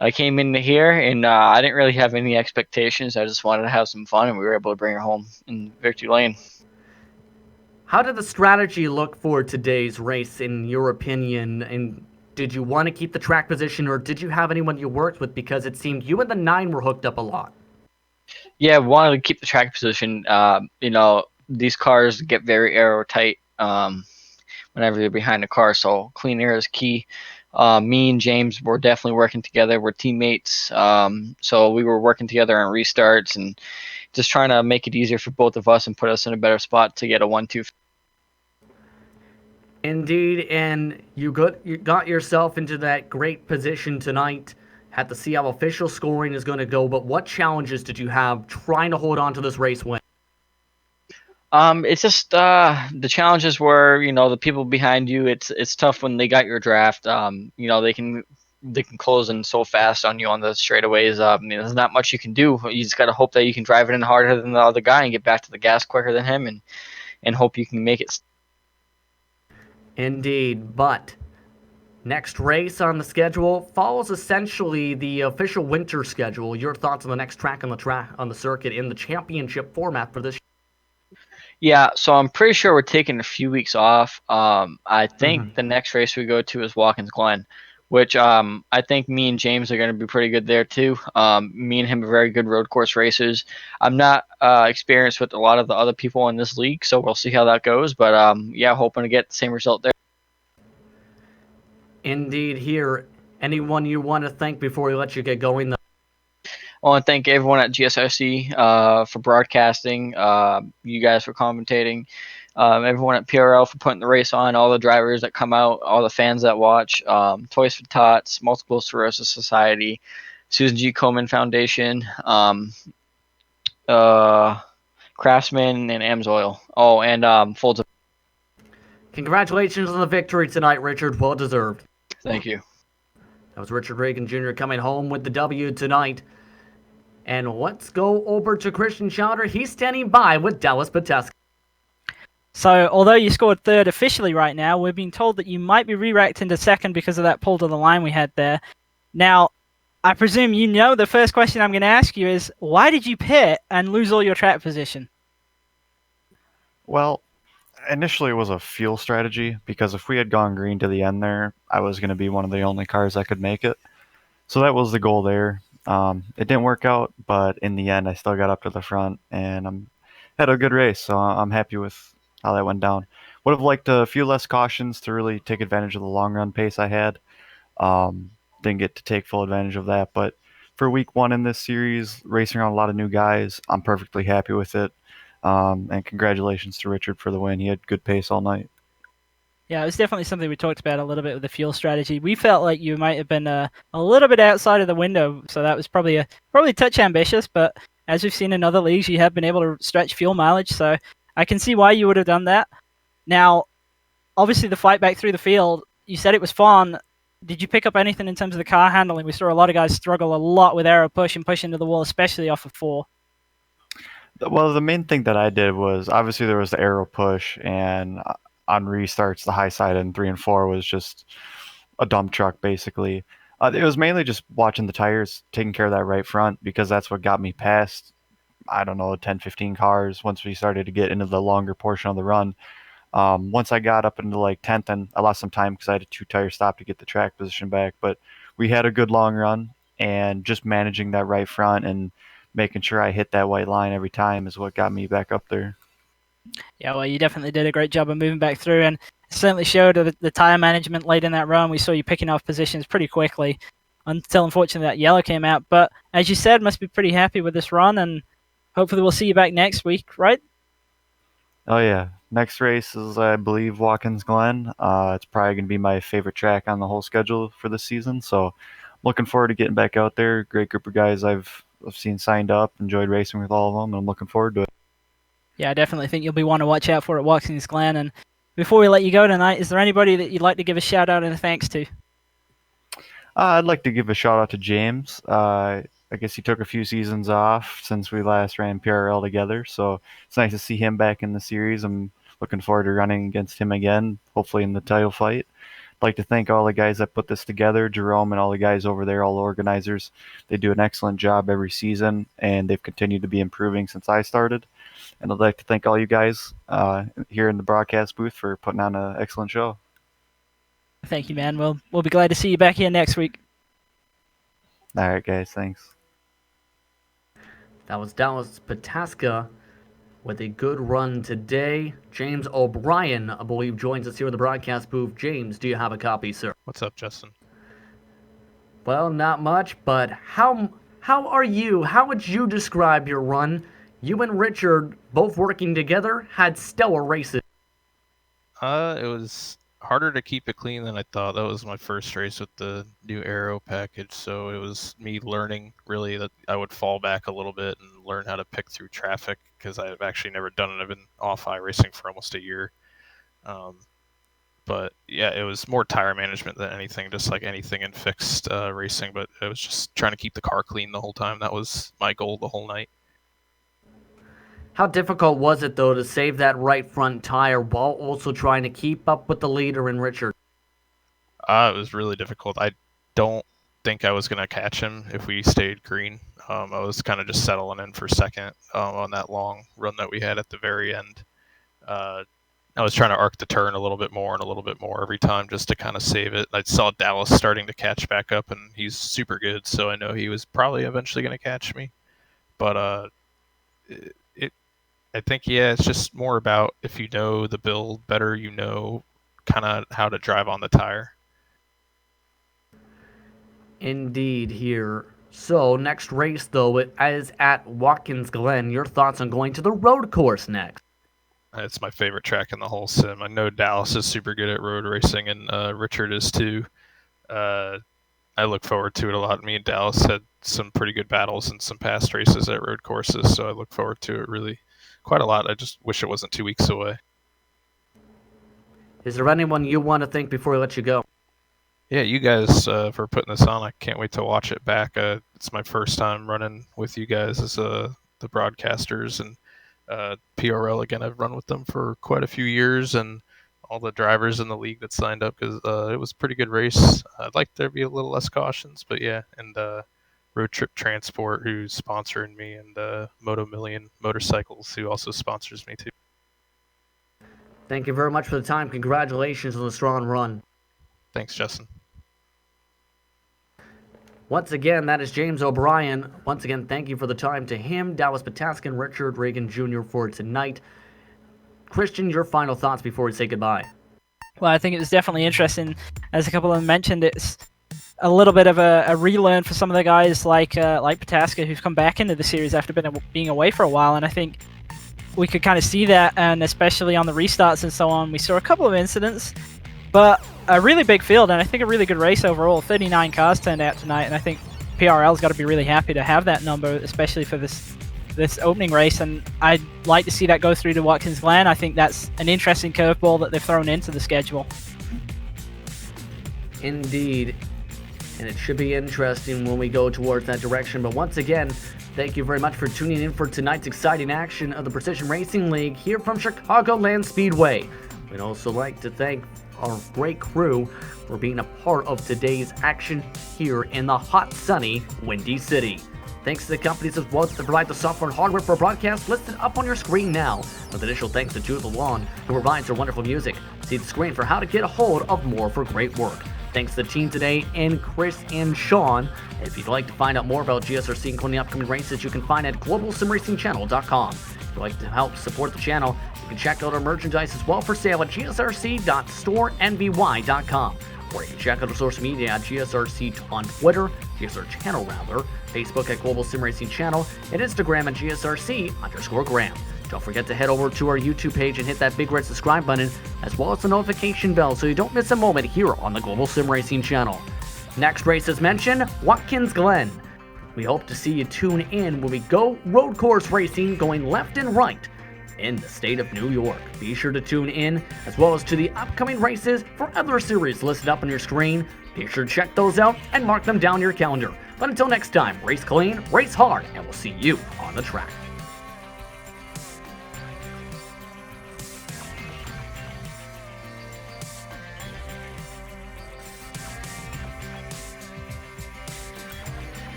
I came into here and I didn't really have any expectations. I just wanted to have some fun, and we were able to bring her home in victory lane. How did the strategy look for today's race, in your opinion? And did you want to keep the track position, or did you have anyone you worked with? Because it seemed you and the 9 were hooked up a lot. Yeah, wanted to keep the track position. These cars get very aero-tight whenever you're behind the car, so clean air is key. Me and James were definitely working together. We're teammates, so we were working together on restarts and just trying to make it easier for both of us and put us in a better spot to get a 1-2. Indeed, and you got yourself into that great position tonight. Had to see how official scoring is going to go, but what challenges did you have trying to hold on to this race win? It's just the challenges were, the people behind you. It's tough when they got your draft. They can close in so fast on you on the straightaways. There's not much you can do. You just got to hope that you can drive it in harder than the other guy and get back to the gas quicker than him, and hope you can make it. Indeed, but next race on the schedule follows essentially the official winter schedule. Your thoughts on the next track on the circuit in the championship format for this? Yeah, so I'm pretty sure we're taking a few weeks off. I think the next race we go to is Watkins Glen, which I think me and James are going to be pretty good there too. Me and him are very good road course racers. I'm not experienced with a lot of the other people in this league, so we'll see how that goes. But hoping to get the same result there. Indeed, here. Anyone you want to thank before we let you get going, though? I want to thank everyone at GSRC for broadcasting, you guys for commentating, everyone at PRL for putting the race on, all the drivers that come out, all the fans that watch, Toys for Tots, Multiple Sclerosis Society, Susan G. Komen Foundation, Craftsman and Amsoil. Oh, and Folds. Congratulations on the victory tonight, Richard. Well deserved. Thank you. That was Richard Reagan Jr. coming home with the W tonight. And let's go over to Christian Schauder. He's standing by with Dallas Pateska. So, although you scored third officially right now, we're being told that you might be re-ranked into second because of that pull to the line we had there. Now, I presume you know the first question I'm going to ask you is, why did you pit and lose all your track position? Well, initially it was a fuel strategy because if we had gone green to the end there, I was going to be one of the only cars that could make it. So that was the goal there. It didn't work out, but in the end, I still got up to the front and had a good race. So I'm happy with how that went down. Would have liked a few less cautions to really take advantage of the long run pace I had. Didn't get to take full advantage of that, but for week one in this series, racing around a lot of new guys, I'm perfectly happy with it. And congratulations to Richard for the win. He had good pace all night. Yeah, it was definitely something we talked about a little bit with the fuel strategy. We felt like you might have been a little bit outside of the window, so that was probably a touch ambitious. But as we've seen in other leagues, you have been able to stretch fuel mileage, so I can see why you would have done that. Now, obviously, the fight back through the field, you said it was fun. Did you pick up anything in terms of the car handling? We saw a lot of guys struggle a lot with aero push and push into the wall, especially off of 4. Well, the main thing that I did was obviously there was the aero push, and on restarts, the high side in 3 and 4 was just a dump truck, basically. It was mainly just watching the tires, taking care of that right front, because that's what got me past, I don't know, 10, 15 cars once we started to get into the longer portion of the run. Once I got up into like 10th, and I lost some time because I had a 2-tire stop to get the track position back, but we had a good long run, and just managing that right front and making sure I hit that white line every time is what got me back up there. Yeah, well, you definitely did a great job of moving back through, and it certainly showed the tire management late in that run. We saw you picking off positions pretty quickly until, unfortunately, that yellow came out. But as you said, must be pretty happy with this run, and hopefully we'll see you back next week, right? Oh yeah, next race is I believe Watkins Glen. It's probably going to be my favorite track on the whole schedule for this season. So looking forward to getting back out there. Great group of guys I've seen signed up. Enjoyed racing with all of them, and I'm looking forward to it. Yeah, I definitely think you'll be one to watch out for at Watkins Glen. And before we let you go tonight, is there anybody that you'd like to give a shout out and a thanks to? I'd like to give a shout out to James. I guess he took a few seasons off since we last ran PRL together, so it's nice to see him back in the series. I'm looking forward to running against him again, hopefully in the title fight. I'd like to thank all the guys that put this together, Jerome and all the guys over there, all the organizers. They do an excellent job every season, and they've continued to be improving since I started. And I'd like to thank all you guys here in the broadcast booth for putting on an excellent show. Thank you, man. We'll be glad to see you back here next week. All right, guys. Thanks. That was Dallas Pataska with a good run today. James O'Brien, I believe, joins us here in the broadcast booth. James, do you have a copy, sir? What's up, Justin? Well, not much, but how are you? How would you describe your run? You and Richard, both working together, had stellar races. It was harder to keep it clean than I thought. That was my first race with the new aero package, so it was me learning really that I would fall back a little bit and learn how to pick through traffic, because I've actually never done it. I've been off iRacing for almost a year. But yeah, it was more tire management than anything, just like anything in fixed racing, but it was just trying to keep the car clean the whole time. That was my goal the whole night. How difficult was it, though, to save that right front tire while also trying to keep up with the leader in Richard? It was really difficult. I don't think I was going to catch him if we stayed green. I was kind of just settling in for second on that long run that we had at the very end. I was trying to arc the turn a little bit more and a little bit more every time just to kind of save it. I saw Dallas starting to catch back up, and he's super good, so I know he was probably eventually going to catch me. But I think, yeah, it's just more about if you know the build better, you know kind of how to drive on the tire. Indeed here. So, next race, though, it is at Watkins Glen. Your thoughts on going to the road course next? It's my favorite track in the whole sim. I know Dallas is super good at road racing, and Richard is too. I look forward to it a lot. Me and Dallas had some pretty good battles in some past races at road courses, so I look forward to it really quite a lot. I just wish it wasn't 2 weeks away. Is there anyone you want to thank before we let you go? Yeah, you guys for putting this on. I can't wait to watch it back. It's my first time running with you guys as the broadcasters, and PRL again. I've run with them for quite a few years, and all the drivers in the league that signed up because it was a pretty good race. I'd like there to be a little less cautions, but yeah, and Road Trip Transport who's sponsoring me, and Moto Million Motorcycles who also sponsors me too. Thank you very much for the time. Congratulations on the strong run. Thanks, Justin. Once again, that is James O'Brien. Once again, thank you for the time to him, Dallas Pataskin, Richard Reagan Jr. for tonight. Christian, your final thoughts before we say goodbye. Well, I think it was definitely interesting. As a couple of them mentioned, it's a little bit of a relearn for some of the guys like Pataska who've come back into the series after being away for a while, and I think we could kind of see that, and especially on the restarts and so on, we saw a couple of incidents, but a really big field, and I think a really good race overall. 39 cars turned out tonight, and I think PRL's got to be really happy to have that number, especially for this opening race, and I'd like to see that go through to Watkins Glen. I think that's an interesting curveball that they've thrown into the schedule. Indeed, and it should be interesting when we go towards that direction. But once again, thank you very much for tuning in for tonight's exciting action of the Precision Racing League here from Chicagoland Speedway. We'd also like to thank our great crew for being a part of today's action here in the hot, sunny, windy city. Thanks to the companies as well that provide the software and hardware for broadcast listed up on your screen now. With additional thanks to Jude Lawn, who provides our wonderful music. See the screen for how to get a hold of more for great work. Thanks to the team today, and Chris and Sean. If you'd like to find out more about GSRC, including the upcoming races, you can find at globalsimracingchannel.com. If you'd like to help support the channel, you can check out our merchandise as well for sale at gsrc.storenvy.com. Or you can check out our social media at GSRC on Twitter, GSR Channel rather, Facebook at Global SimRacing Channel, and Instagram at GSRC_Gram. Don't forget to head over to our YouTube page and hit that big red subscribe button, as well as the notification bell so you don't miss a moment here on the Global SimRacing Channel. Next race as mentioned, Watkins Glen. We hope to see you tune in when we go road course racing going left and right in the state of New York. Be sure to tune in, as well as to the upcoming races for other series listed up on your screen. Be sure to check those out and mark them down your calendar. But until next time, race clean, race hard, and we'll see you on the track.